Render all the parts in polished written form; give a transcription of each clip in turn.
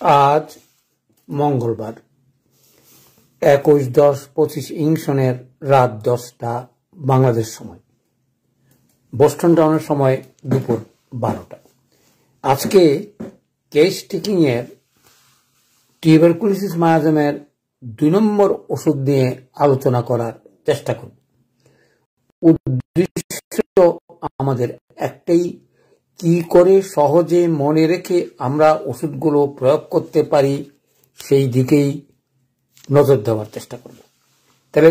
আজ মঙ্গলবার 21/10/25 সনের রাত 10টা বাংলাদেশ সময়, বোস্টন টাউনের সময় দুপুর 12টা। আজকে কেস টেকিং এর টিউবারকুলোসিস মায়াজমের 2 নম্বর ওষুধ নিয়ে আলোচনা করার চেষ্টা করব। উদ্দেশ্য আমাদের একটাই, কি করে সহজে মনে রেখে আমরা ওষুধগুলো প্রয়োগ করতে পারি সেই দিকেই নজর দেওয়ার চেষ্টা করব। তাহলে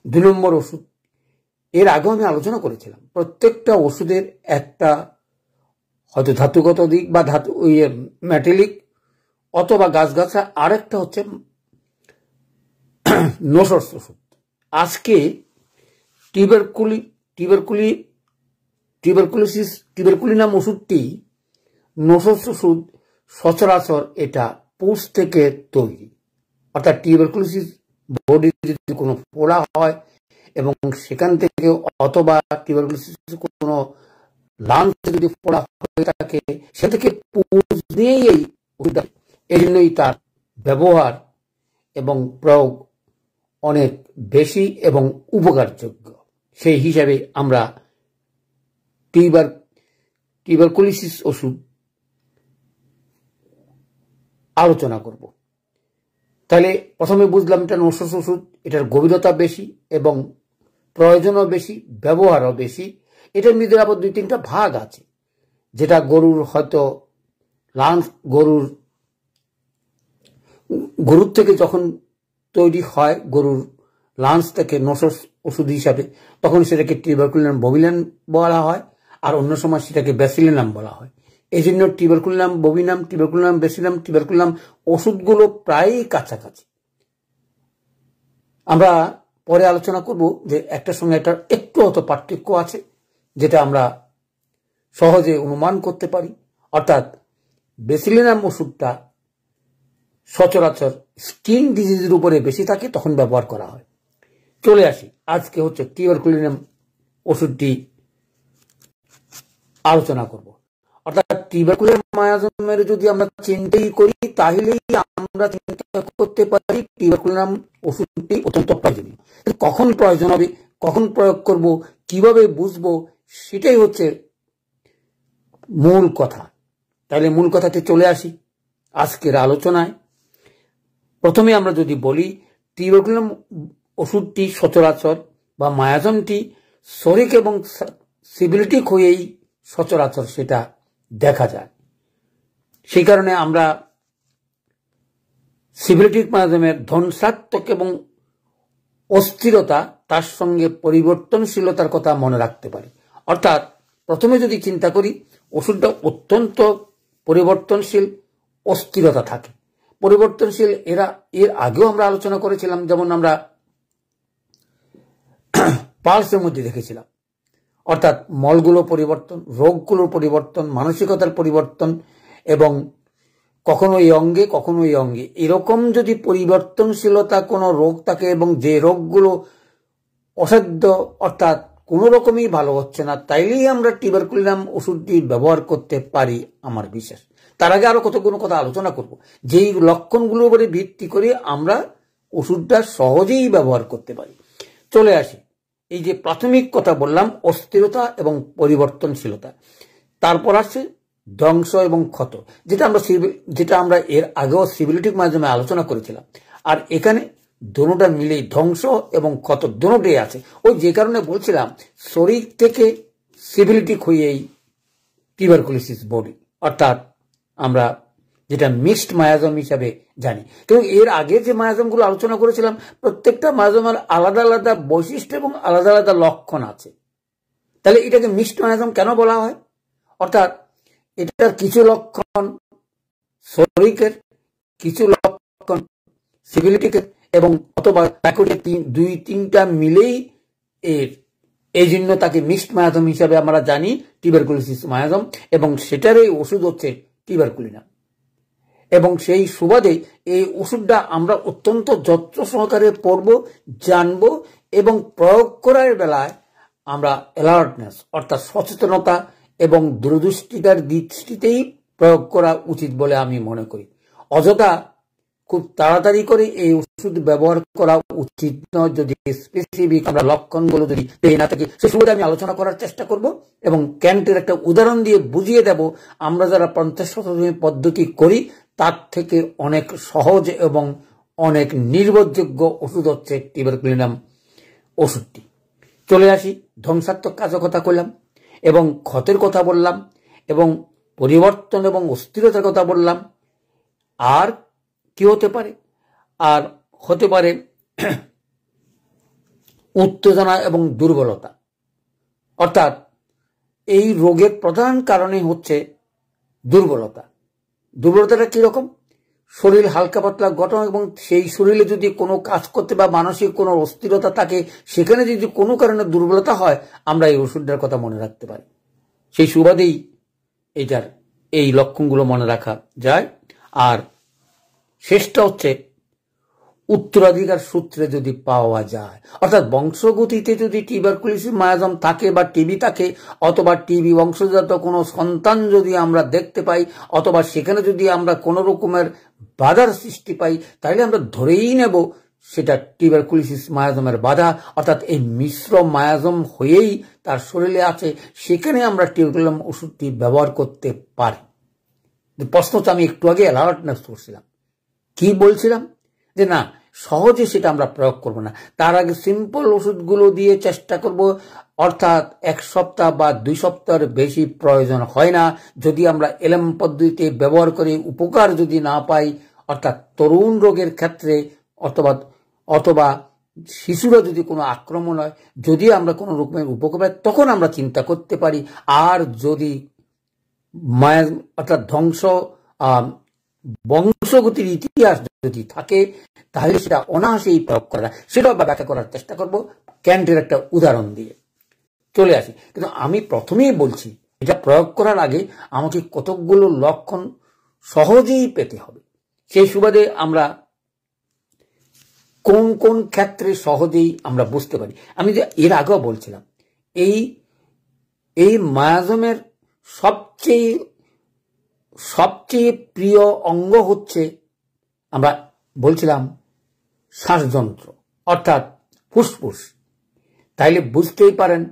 2 নম্বর ওষুধ, এর আগেও আমি আলোচনা করেছিলাম প্রত্যেকটা ওষুধের একটা হয়তো ধাতুগত দিক বা মেটালিক অথবা গাছগাছা, আর একটা হচ্ছে নোসস ওষুধ। আজকে টিউবারকুলিনাম ওষুধটি নোসস ওষুধ। সচরাচর এটা পুষ থেকে তৈরি, অর্থাৎ টিউবারকুলোসিস বডি যদি কোনো পোড়া হয় এবং সেখান থেকে, অথবা টিউবারকুলোসিস কোনো লাংসে যদি পোড়া হয়ে থাকে, সে থেকে পুষ নিয়েই এই ওষুধটা। এই জন্যই তার ব্যবহার এবং প্রয়োগ অনেক বেশি এবং উপকারযোগ্য। সেই হিসাবে আমরা টিউবারকুলোসিস ওষুধ আলোচনা করব। তাহলে প্রথমে বুঝলাম এটা নোসস ওষুধ, এটার গভীরতা বেশি এবং প্রয়োজনও বেশি, ব্যবহারও বেশি। এটার মধ্যে আবার 2-3টা ভাগ আছে, যেটা গরুর হয়তো লাংস, গরুর থেকে যখন তৈরি হয়, গরুর লাংস থেকে নোসস ওষুধ হিসাবে, তখন সেটাকে টিউবারকুলিনাম ববিনাম বলা হয়, আর অন্য সময় সেটাকে ব্যাসিলিনাম বলা হয়। এই জন্য টিউবারকুলিনাম ববিনাম, টিউবারকুলিনাম ব্যাসিলিনাম, টিউবারকুলিনাম ওষুধগুলো প্রায়ই কাছাকাছি। আমরা পরে আলোচনা করব যে একটার সঙ্গে একটা একটু অত পার্থক্য আছে, যেটা আমরা সহজে অনুমান করতে পারি। অর্থাৎ ব্যাসিলিনাম ওষুধটা সচরাচর স্কিন ডিজিজের উপরে বেশি থাকে, তখন ব্যবহার করা হয়। চলে আসি, আজকে হচ্ছে টিউবারকুলিনাম ওষুধটি আলোচনা করব। অর্থাৎ টিউবারকুলার মায়াজমের যদি আমরা চিন্তাই করি, তাহলেই আমরা চিন্তা করতে পারি টিউবারকুলিনাম ওষুধটি অত্যন্ত প্রয়োজনীয়। কখন প্রয়োজন হবে, কখন প্রয়োগ করব, কিভাবে বুঝবো, সেটাই হচ্ছে মূল কথা। তাহলে মূল কথাতে চলে আসি আজকের আলোচনায়। প্রথমে আমরা যদি বলি, টিউবারকুলিনাম ওষুধটি সচরাচর বা মায়াজমটি সরিক এবং সিবিলিটিক হয়েই সচরাচর সেটা দেখা যায়। সেই কারণে আমরা সিবিলিটিক মায়াজমের ধ্বংসাত্মক এবং অস্থিরতা, তার সঙ্গে পরিবর্তনশীলতার কথা মনে রাখতে পারি। অর্থাৎ প্রথমে যদি চিন্তা করি, ওষুধটা অত্যন্ত পরিবর্তনশীল, অস্থিরতা থাকে। পরিবর্তনশীল এর আগেও আমরা আলোচনা করেছিলাম, যেমন আমরা পালসের মধ্যে দেখেছিলাম। অর্থাৎ মলগুলো পরিবর্তন, রোগগুলোর পরিবর্তন, মানসিকতার পরিবর্তন, এবং কখনো এই অঙ্গে কখনো এই অঙ্গে, এরকম যদি পরিবর্তনশীলতা কোনো রোগ থাকে এবং যে রোগগুলো অসাধ্য, অর্থাৎ কোনো রকমই ভালো হচ্ছে না, তাইলেই আমরা টিউবারকুলিনাম ওষুধটি ব্যবহার করতে পারি, আমার বিশ্বাস। তার আগে আরো কতগুলো কথা আলোচনা করব, যেই লক্ষণগুলোর উপরে ভিত্তি করে আমরা ওষুধটা সহজেই ব্যবহার করতে পারি। চলে আসি, এই যে প্রাথমিক কথা বললাম, অস্থিরতা এবং পরিবর্তনশীলতা, তারপর আসছে ধ্বংস এবং ক্ষত, যেটা আমরা এর আগেও সিবিলিটিক মাধ্যমে আলোচনা করেছিলাম। আর এখানে দুটোটা মিলেই ধ্বংস এবং ক্ষত দুটোটাই আছে। ওই যে কারণে বলছিলাম, শরীর থেকে সিবিলিটিক হয়েই টিউবারকুলোসিস বডি, অর্থাৎ আমরা যেটা মিক্সড মায়াজম হিসাবে জানি। কিন্তু এর আগে যে মায়াজমগুলো আলোচনা করেছিলাম, প্রত্যেকটা মায়াজমের আলাদা আলাদা বৈশিষ্ট্য এবং আলাদা আলাদা লক্ষণ আছে। তাহলে এটাকে মিক্সড মায়াজম কেন বলা হয়? অর্থাৎ এটার কিছু লক্ষণ শরীরের, কিছু লক্ষণ সিবিলিটিকের, এবং অথবা 2-3টা মিলেই এই জন্য তাকে মিক্সড মায়াজম হিসাবে আমরা জানি, টিউবারকুলোসিস মায়াজম, এবং সেটারই ওষুধ হচ্ছে টিউবারকুলিনাম। এবং সেই সুবাদে এই ওষুধটা আমরা অত্যন্ত যত্ন সহকারে পড়ব, জানব, এবং প্রয়োগ করার বেলায় আমরা অ্যালার্টনেস, অর্থাৎ সচেতনতা এবং দূরদৃষ্টিতার দৃষ্টিতেই প্রয়োগ করা উচিত বলে আমি মনে করি। অযথা খুব তাড়াতাড়ি করে এই ওষুধ ব্যবহার করা উচিত নয় যদি স্পেসিফিক আমরা লক্ষণগুলো যদি পেয়ে না থাকি। সে সুবিধা আমি আলোচনা করার চেষ্টা করব এবং ক্যান্টের একটা উদাহরণ দিয়ে বুঝিয়ে দেব আমরা যারা 50 শতাংশ পদ্ধতি করি তার থেকে অনেক সহজ এবং অনেক নির্ভরযোগ্য ওষুধ হচ্ছে টিউবারকুলিনাম ওষুধটি। চলে আসি, ধ্বংসাত্মক কাজের কথা বললাম এবং ক্ষতের কথা বললাম এবং পরিবর্তন এবং অস্থিরতার কথা বললাম। আর কি হতে পারে? আর হতে পারে উত্তেজনা এবং দুর্বলতা। অর্থাৎ এই রোগের প্রধান কারণে হচ্ছে দুর্বলতা। দুর্বলতাটা কিরকম? শরীর হালকা পাতলা গঠন এবং সেই শরীরে যদি কোনো কাজ করতে বা মানসিক কোনো অস্থিরতা থাকে, সেখানে যদি কোনো কারণে দুর্বলতা হয়, আমরা এই ওষুধটার কথা মনে রাখতে পারি। সেই সুবাদেই এটার এই লক্ষণগুলো মনে রাখা যায়। আর শেষটা হচ্ছে উত্তরাধিকার সূত্রে যদি পাওয়া যায়, অর্থাৎ বংশগতিতে যদি টিউবারকুলোসিস মায়াজম থাকে বা টিবি থাকে, অথবা টিবি বংশজাত কোনো সন্তান যদি আমরা দেখতে পাই, অথবা সেখানে যদি আমরা কোনো রকমের বাধার সৃষ্টি পাই, তাহলে আমরা ধরেই নেব সেটা টিউবারকুলোসিস মায়াজমের বাধা। অর্থাৎ এই মিশ্র মায়াজম হয়েই তার শরীরে আছে, সেখানে আমরা টিউবারকুলিনাম ওষুধটি ব্যবহার করতে পারি। প্রশ্নটা আমি একটু আগে অ্যালার্টনেস করছিলাম, কি বলছিলাম যে না, সহজে সেটা আমরা প্রয়োগ করব না, তার আগে সিম্পল ওষুধগুলো দিয়ে চেষ্টা করব। অর্থাৎ 1 সপ্তাহ বা 2 সপ্তাহের বেশি প্রয়োজন হয় না যদি আমরা এলএম পদ্ধতিতে ব্যবহার করে উপকার যদি না পাই। অর্থাৎ তরুণ রোগের ক্ষেত্রে অথবা শিশুরা যদি কোনো আক্রমণ হয়, যদি আমরা কোনো রকমের উপকার পাই, তখন আমরা চিন্তা করতে পারি। আর যদি অর্থাৎ বংশগতির ইতিহাস যদি থাকে, তাহলে সেটা অনায়াসেই প্রয়োগ করা, সেটাও ব্যাখ্যা করার চেষ্টা করব ক্যান্টের একটা উদাহরণ দিয়ে। চলে আসি, কিন্তু আমি প্রথমেই বলছি এটা প্রয়োগ করার আগে আমাকে কতকগুলো লক্ষণ সহজেই পেতে হবে। সেই সুবাদে আমরা কোন কোন ক্ষেত্রে সহজেই আমরা বুঝতে পারি। আমি যে এর আগেও বলছিলাম, এই মায়াজমের সবচেয়ে প্রিয় অঙ্গ হচ্ছে, আমরা বলছিলাম, শ্বাসযন্ত্র অর্থাৎ ফুসফুস। তাইলে বুঝতেই পারেন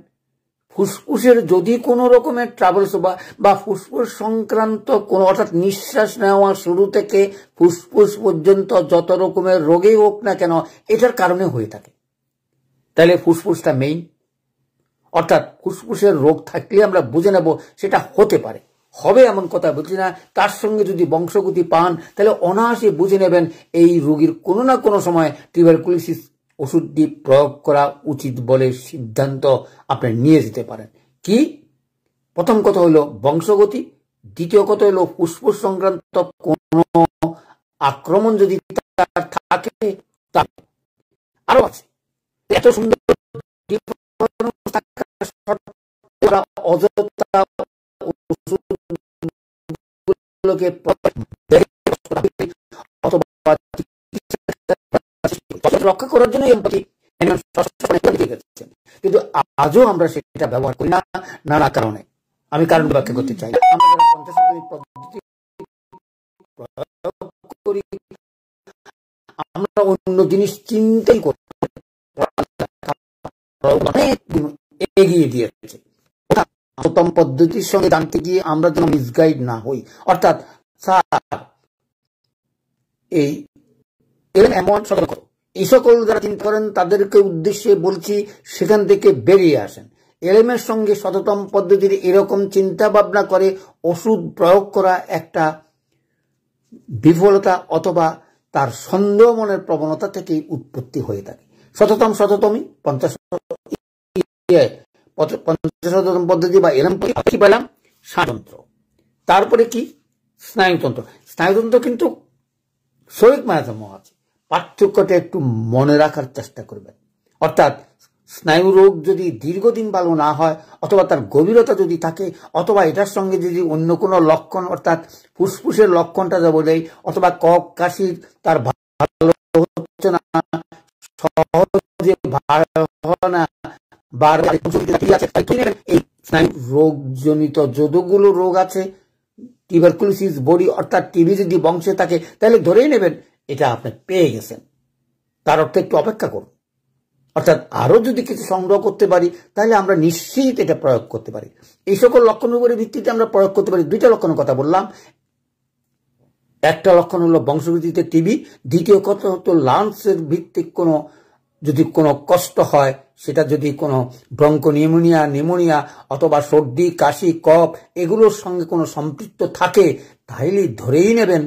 ফুসফুসের যদি কোনো রকমের ট্রাবলস বা ফুসফুস সংক্রান্ত কোনো, অর্থাৎ নিঃশ্বাস নেওয়া শুরু থেকে ফুসফুস পর্যন্ত যত রকমের রোগই হোক না কেন, এটার কারণে হয়ে থাকে। তাইলে ফুসফুসটা মেইন। অর্থাৎ ফুসফুসের রোগ থাকলে আমরা বুঝে নেব সেটা হতে পারে, হবে এমন কথা বলছি না। তার সঙ্গে যদি বংশগতি পান, তাহলে অনায়াসে বুঝে নেবেন এই রোগীর কোনো না কোনো সময় টিউবারকুলোসিস ওষুধটি প্রয়োগ করা উচিত বলে সিদ্ধান্ত আপনি নিয়ে যেতে পারেন। কি? প্রথম কথা হলো বংশগতি, দ্বিতীয় কথা হলো ফুসফুস সংক্রান্ত কোনো আক্রমণ যদি থাকে, আরো আছে। এত সুন্দর অযথা রক্ষা করার জন্য কিন্তু আজও আমরা সেটা ব্যবহার করি না, নানা কারণে। আমি কারণ ব্যাখ্যা করতে চাই। আমরা অন্য জিনিস চিন্তাই করি, এগিয়ে দিয়েছে। প্রথম পদ্ধতির সঙ্গে জানতে গিয়ে আমরা যেন মিসগাইড না হই। অর্থাৎ এমন সতর্ক, এই সকল যারা চিন্তা করেন তাদেরকে উদ্দেশ্যে বলছি, সেখান থেকে বেরিয়ে আসেন। এলএমের সঙ্গে শততম পদ্ধতির এরকম চিন্তা ভাবনা করে ওষুধ প্রয়োগ করা একটা বিফলতা অথবা তার সন্দেহ মনের প্রবণতা থেকেই উৎপত্তি হয়ে থাকে। শততমই 50 পদ্ধতি বা এলএম কি পেলাম? শ্বাসযন্ত্র, তারপরে কি? স্নায়ুতন্ত্র। স্নায়ুতন্ত্র কিন্তু শরীর মায়াজম আছে, পার্থক্যটা একটু মনে রাখার চেষ্টা করবেন। অর্থাৎ স্নায়ু রোগ যদি দীর্ঘদিন ভালো না হয়, অথবা তার গভীরতা যদি থাকে, অথবা এটার সঙ্গে যদি অন্য কোনো লক্ষণ, অর্থাৎ ফুসফুসের লক্ষণটা যা বলে, অথবা কফ কাশির তার ভালো হচ্ছে না, সহজে ভালো না, এই স্নায়ু রোগজনিত যতগুলো রোগ আছে, টিউবারকুলোসিস বডি অর্থাৎ টিবি যদি বংশে থাকে তাহলে ধরেই নেবেন এটা আপনি পেয়ে গেছেন। তার অর্থে একটু অপেক্ষা করুন, অর্থাৎ আরো যদি কিছু সংগ্রহ করতে পারি তাহলে আমরা নিশ্চিত এটা প্রয়োগ করতে পারি। এই সকল লক্ষণের উপরে ভিত্তিতে আমরা প্রয়োগ করতে পারি। দুইটা লক্ষণের কথা বললাম, একটা লক্ষণ হলো বংশগতিতে টিবি, দ্বিতীয় কথা হতো লাংসের ভিত্তিক যদি কোনো কষ্ট হয়, সেটা যদি কোনো নিউমোনিয়া অথবা সর্দি কাশি কফ এগুলোর সঙ্গে কোনো সম্পৃক্ত থাকে তাহলে ধরেই নেবেন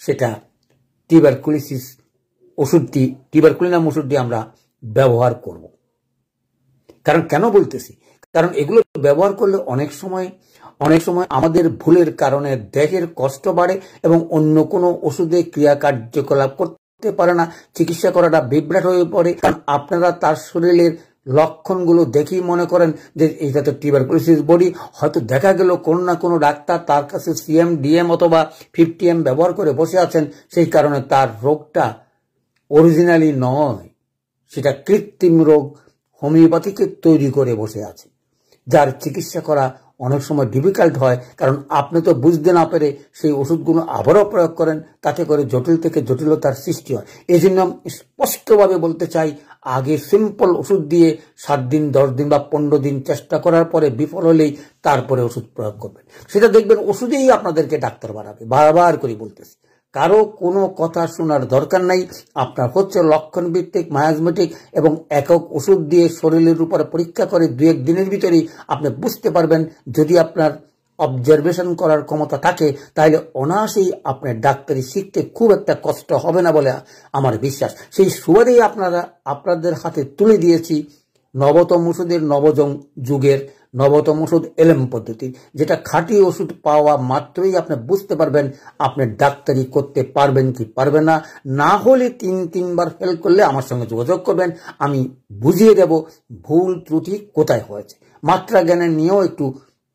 সেটা টিউবারকুলিনাম ওষুধটি আমরা ব্যবহার করব। কারণ কেন বলতেছি, কারণ এগুলো ব্যবহার করলে অনেক সময় আমাদের ভুলের কারণে দেহের কষ্ট বাড়ে এবং অন্য কোনো ওষুধে ক্রিয়া কার্যকলাপ করতে পারে না, চিকিৎসা করাটা বিভ্রাট হয়ে পড়ে। কারণ আপনারা তার শরীরের লক্ষণগুলো দেখেই মনে করেন যে এটা তো টিউবারকুলোসিস বডি, হয়তো দেখা গেল কোনো না কোনো ডাক্তার তার কাছে সিএম ডিএম অথবা 50M ব্যবহার করে বসে আছেন, সেই কারণে তার রোগটা অরিজিনালি নয়, সেটা কৃত্রিম রোগ হোমিওপ্যাথিকে তৈরি করে বসে আছে, যার চিকিৎসা করা অনেক সময় ডিফিকাল্ট হয়। কারণ আপনি তো বুঝতে না পেরে সেই ওষুধগুলো আবারও প্রয়োগ করেন, তাতে করে জটিল থেকে জটিলতার সৃষ্টি হয়। এই জন্য স্পষ্টভাবে বলতে চাই, আগে সিম্পল ওষুধ দিয়ে 7 দিন 10 দিন বা 15 দিন চেষ্টা করার পরে বিফল হলেই তারপরে ওষুধ প্রয়োগ করবেন। সেটা দেখবেন ওষুধেই আপনাদেরকে ডাক্তার বাড়াবে। বারবার করে বলতেছি, কারো কোনো কথা শোনার দরকার নাই। আপনার হচ্ছে লক্ষণ ভিত্তিক মায়াজমেটিক এবং একক ওষুধ দিয়ে শরীরের উপরে পরীক্ষা করে 2-1 দিনের ভিতরেই আপনি বুঝতে পারবেন। যদি আপনার অবজারভেশন করার ক্ষমতা থাকে তাহলে অনায়াসেই আপনার ডাক্তারি শিখতে খুব একটা কষ্ট হবে না বলে আমার বিশ্বাস। সেই সুবাদেই আপনাদের হাতে তুলে দিয়েছি নবতম ওষুধের যুগের নবতম ওষুধ এলএম পদ্ধতি, যেটা খাঁটি ওষুধ পাওয়া মাত্রই আপনি বুঝতে পারবেন আপনি ডাক্তারি করতে পারবেন কি পারবেন না। না হলে 3-3বার ফেল করলে আমার সঙ্গে যোগাযোগ করবেন, আমি বুঝিয়ে দেব ভুল ত্রুটি কোথায় হয়েছে। মাত্রা জ্ঞানের নিয়েও একটু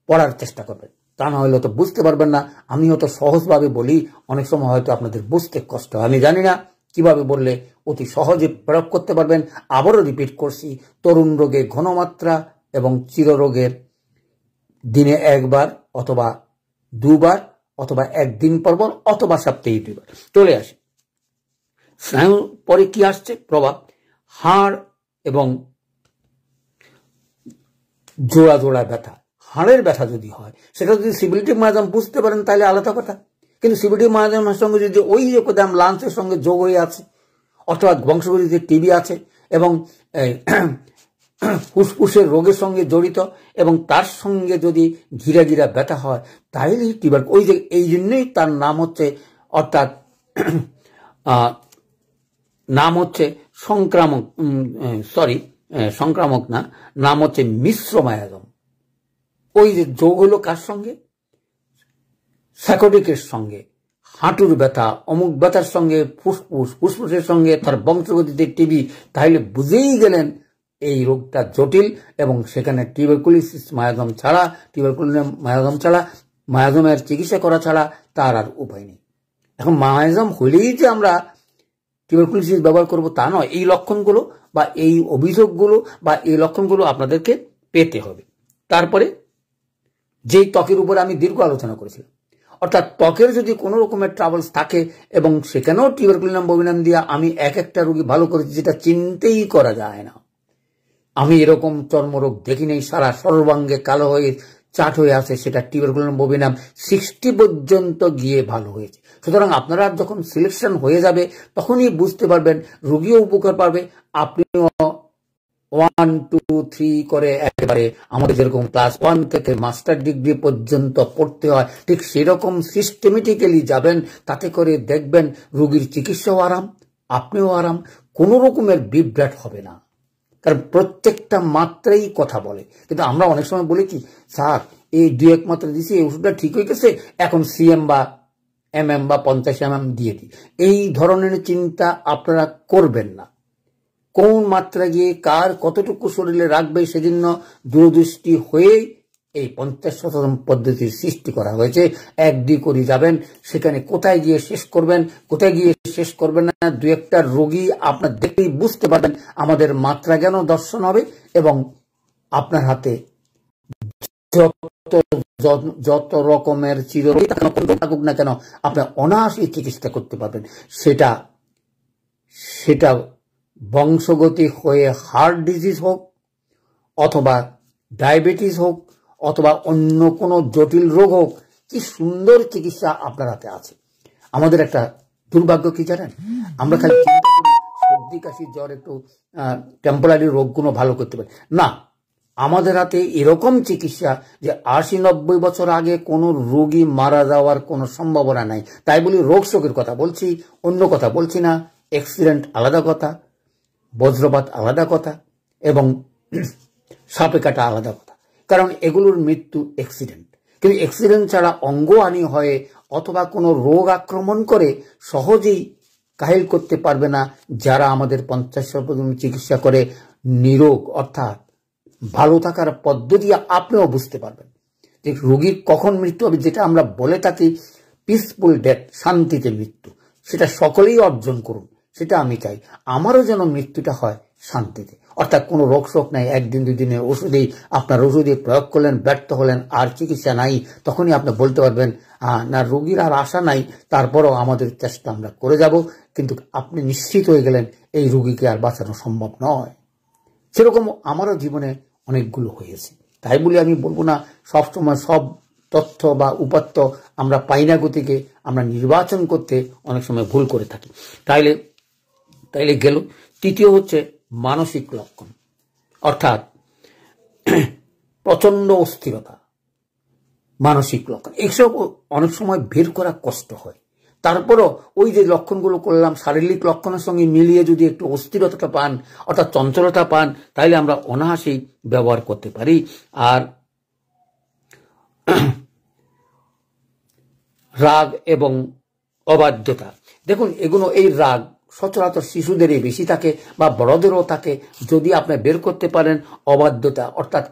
পড়ার চেষ্টা করবেন, তা না হলে তো বুঝতে পারবেন না। আমি হয়তো সহজভাবে বলি, অনেক সময় হয়তো আপনাদের বুঝতে কষ্ট হয়, আমি জানি না কিভাবে বললে অতি সহজে প্রয়োগ করতে পারবেন। আবারও রিপিট করছি, তরুণ রোগে ঘনমাত্রা এবং চিররোগের দিনে 1বার অথবা 2বার অথবা 1 দিন পর অথবা সপ্তাহে 2বার। চলে আসে স্নায়ু, পরে কি আসছে প্রভাব, হাড় এবং জোড়া জোড়া ব্যথা। হাড়ের ব্যথা যদি হয়, সেটা যদি সিবিলিটিক মায়াজম বুঝতে পারেন তাহলে আলাদা কথা, কিন্তু সিবিলিটিক মায়াজমের সঙ্গে যদি ওই রকম লাঞ্চের সঙ্গে যোগ হয়ে আছে অথবা বংশগতিতে টিবি আছে এবং ফুসফুসের রোগের সঙ্গে জড়িত এবং তার সঙ্গে যদি ঘিরা ঘিরা ব্যথা হয় তাহলে ওই যে এই জন্যই তার নাম হচ্ছে, অর্থাৎ নাম হচ্ছে সংক্রামক না, নাম হচ্ছে মিশ্র মায়াজম। ওই যে যোগ হলো কার সঙ্গে, স্যাকোডিকের সঙ্গে, হাঁটুর ব্যথা অমুক ব্যথার সঙ্গে ফুসফুসের সঙ্গে তার বংশগতিতে টিবি, তাহলে বুঝেই গেলেন এই রোগটা জটিল এবং সেখানে টিউবারকুলোসিস মায়াজম ছাড়া মায়াজমের চিকিৎসা করা ছাড়া তার আর উপায় নেই। এখন মায়াজম হলেই যে আমরা টিউবারকুলোসিস ব্যবহার করব তা নয়। এই লক্ষণগুলো বা এই অভিযোগগুলো বা এই লক্ষণগুলো আপনাদেরকে পেতে হবে। তারপরে যেই ত্বকের উপর আমি দীর্ঘ আলোচনা করেছিলাম, অর্থাৎ ত্বকের যদি কোনো রকমের ট্রাবলস থাকে এবং সেখানেও টিউবারকুলিনাম বভিনাম দিয়ে আমি একটা রোগী ভালো করেছি, যেটা চিনতেই করা যায় না। আমি এরকম চর্মরোগ দেখি নেই, সারা সর্বাঙ্গে কালো হয়ে চাট হয়ে আছে, সেটা টিউবারকুলিনাম বভিনাম 60 পর্যন্ত গিয়ে ভালো হয়েছে। সুতরাং আপনারা যখন সিলেকশন হয়ে যাবে তখনই বুঝতে পারবেন, রোগীও উপকার পাবে, আপনিও 1, 2, 3 করে একেবারে আমাদের যেরকম ক্লাস 1 থেকে মাস্টার ডিগ্রি পর্যন্ত পড়তে হয় ঠিক সেরকম সিস্টেমেটিক্যালি যাবেন। তাতে করে দেখবেন রোগীর চিকিৎসাও আরাম, আপনিও আরাম, কোনো রকমের বিভ্রাট হবে না। কারণ প্রত্যেকটা মাত্রাই কথা বলে। কিন্তু আমরা অনেক সময় বলি কি, স্যার এই 2-1 মাত্রা দিছি, এই ওষুধটা ঠিক হয়ে গেছে, এখন সিএম বা MM বা 50 mm দিয়ে দিই। এই ধরনের চিন্তা আপনারা করবেন না। কোন মাত্রা গিয়ে কার কতটুকু শরীরে রাখবে সেজন্য দূরদৃষ্টি হয়ে এই 50% পদ্ধতির সৃষ্টি করা হয়েছে। 1-2 করে যাবেন, সেখানে কোথায় গিয়ে শেষ করবেন, কোথায় গিয়ে শেষ করবেন না, 2-1টা রোগী আপনার দেখলেই বুঝতে পারবেন। আমাদের মাত্রা জ্ঞান দর্শন হবে এবং আপনার হাতে যত রকমের চিররোগী থাকুক না কেন আপনি অনায়াসে চিকিৎসা করতে পারবেন। সেটা বংশগতি হয়ে হার্ট ডিজিজ হোক, অথবা ডায়াবেটিস হোক, অথবা অন্য কোনো জটিল রোগ হোক, কি সুন্দর চিকিৎসা আপনার হাতে আছে। আমাদের একটা দুর্ভাগ্য কি জানেন, আমরা খালি চিন্তা করি সর্দি কাশি জ্বর একটু টেম্পোরারি রোগগুলো ভালো করতে পারি না। আমাদের হাতে এরকম চিকিৎসা যে 80-90 বছর আগে কোনো রোগী মারা যাওয়ার কোনো সম্ভাবনা নাই। তাই বলি রোগ শোকের কথা বলছি, অন্য কথা বলছি না। অ্যাক্সিডেন্ট আলাদা কথা, বজ্রপাত আলাদা কথা, এবং সাপে কাটা আলাদা কথা, কারণ এগুলোর মৃত্যু অ্যাক্সিডেন্ট। কিন্তু অ্যাক্সিডেন্ট ছাড়া অঙ্গহানি হয়ে অথবা কোনো রোগ আক্রমণ করে সহজেই কাহিল করতে পারবে না যারা আমাদের 50 চিকিৎসা করে নিরোগ, অর্থাৎ ভালো থাকার পদ্ধতি আপনিও বুঝতে পারবেন যে রোগীর কখন মৃত্যু হবে, যেটা আমরা বলে থাকি পিসফুল ডেথ, শান্তিতে মৃত্যু। সেটা সকলেই অর্জন করুন, সেটা আমি চাই। আমারও যেন মৃত্যুটা হয় শান্তিতে, অর্থাৎ কোনো রোগ শোক নাই, 1-2 দিনের ওষুধেই আপনার ওষুধে প্রয়োগ করলেন, ব্যর্থ হলেন, আর চিকিৎসা নাই, তখনই আপনি বলতে পারবেন না রোগীর আর আশা নাই, তারপরও আমাদের চেষ্টা আমরা করে যাব। কিন্তু আপনি নিশ্চিত হয়ে গেলেন এই রোগীকে আর বাঁচানো সম্ভব নয়। সেরকম আমারও জীবনে অনেকগুলো হয়েছে। তাই বলে আমি বলবো না সবসময় সব তথ্য বা উপাত্ত আমরা পাই না, গতিকে আমরা নির্বাচন করতে অনেক সময় ভুল করে থাকি। তাইলে গেল। তৃতীয় হচ্ছে মানসিক লক্ষণ, অর্থাৎ প্রচন্ড অস্থিরতা, মানসিক লক্ষণ। এইসব অনেক সময় বের করা কষ্ট হয়। তারপরও ওই যে লক্ষণগুলো করলাম, শারীরিক লক্ষণের সঙ্গে মিলিয়ে যদি একটু অস্থিরতাটা পান, অর্থাৎ চঞ্চলতা পান, তাহলে আমরা অনায়াসেই ব্যবহার করতে পারি। আর রাগ এবং অবাধ্যতা, দেখুন এগুলো, এই রাগ সচরাচর শিশুদেরই বেশি থাকে বা বড়দেরও থাকে। যদি আপনি বের করতে পারেন অবাধ্যতা, অর্থাৎ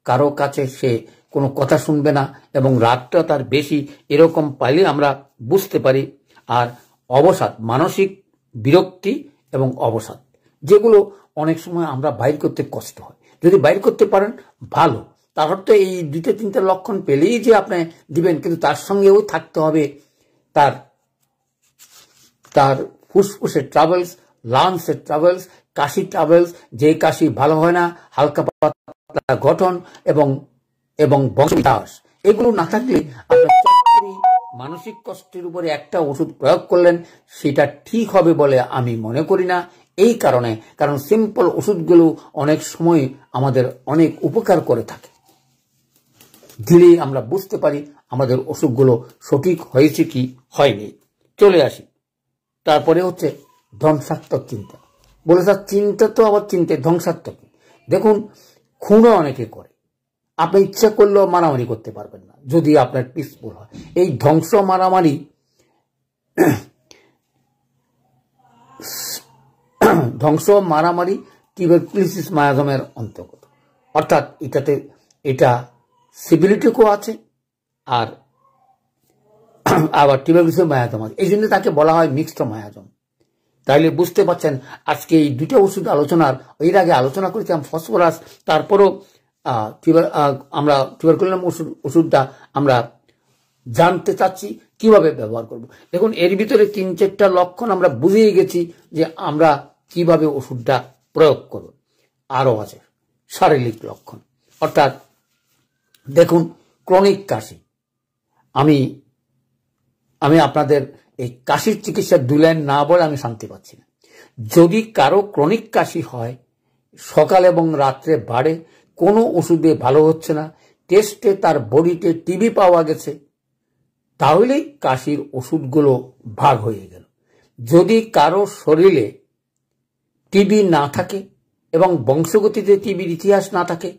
কারো কাছে সে কোনো কথা শুনবে না এবং রাগটা তার বেশি, এরকম পাইলে আমরা বুঝতে পারি। আর অবসাদ, মানসিক বিরক্তি এবং অবসাদ, যেগুলো অনেক সময় আমরা বাইর করতে কষ্ট হয়, যদি বাইর করতে পারেন ভালো। তার অর্থ এই 2-3টা লক্ষণ পেলেই যে আপনি দিবেন, কিন্তু তার সঙ্গেও থাকতে হবে তার ফুসফুসের ট্রাভেলস, লাংসের ট্রাভেলস, কাশি ট্রাভেলস, যে কাশি ভালো হয় না, হালকা পাতলা গঠন এবং বংশবিলাস, এগুলো না থাকলে আপনার মানসিক কষ্টের উপরে একটা ওষুধ প্রয়োগ করলেন, সেটা ঠিক হবে বলে আমি মনে করি না। এই কারণ সিম্পল ওষুধগুলো অনেক সময় আমাদের অনেক উপকার করে থাকে, দিলেই আমরা বুঝতে পারি আমাদের ওষুধগুলো সঠিক হয়েছে কি হয়নি। চলে আসি, তারপরে হচ্ছে ধ্বংসাত্মক চিন্তা। বলে স্যার চিন্তা তো আবার ধ্বংসাত্মক। দেখুন খুনও অনেকে করে, আপনি ইচ্ছা করলেও মারামারি করতে পারবেন না যদি আপনার পিসফুল হয়। এই ধ্বংস মারামারি টিউবারকুলোসিস মায়াজমের অন্তর্গত, অর্থাৎ এটা সিভিলিটিকও আছে আর আবার টিউবারকুলোসিস মায়াজম আছে, এই জন্য তাকে বলা হয় মিক্সড মায়াজম। তাইলে বুঝতে পারছেন আজকে এই দুটো ওষুধ আলোচনার, এর আগে আলোচনা করেছিলাম ফসফরাস, তারপরও আমরা টিউবারকুলাম ওষুধটা আমরা জানতে চাচ্ছি কিভাবে ব্যবহার করব। দেখুন এর ভিতরে 3-4টা লক্ষণ আমরা বুঝিয়ে গেছি যে আমরা কিভাবে ওষুধটা প্রয়োগ করব। আরও আছে শারীরিক লক্ষণ, অর্থাৎ দেখুন ক্রনিক কাশি। আমি আপনাদের এই কাশির চিকিৎসার 2 লাইন না বলে আমি শান্তি পাচ্ছি না। যদি কারো ক্রনিক কাশি হয়, সকাল এবং রাত্রে বাড়ে, কোনো ওষুধে ভালো হচ্ছে না, টেস্টে তার বডিতে টিবি পাওয়া গেছে, তাহলেই কাশির ওষুধগুলো ভাগ হয়ে গেল। যদি কারো শরীরে টিবি না থাকে এবং বংশগতিতে টিবির ইতিহাস না থাকে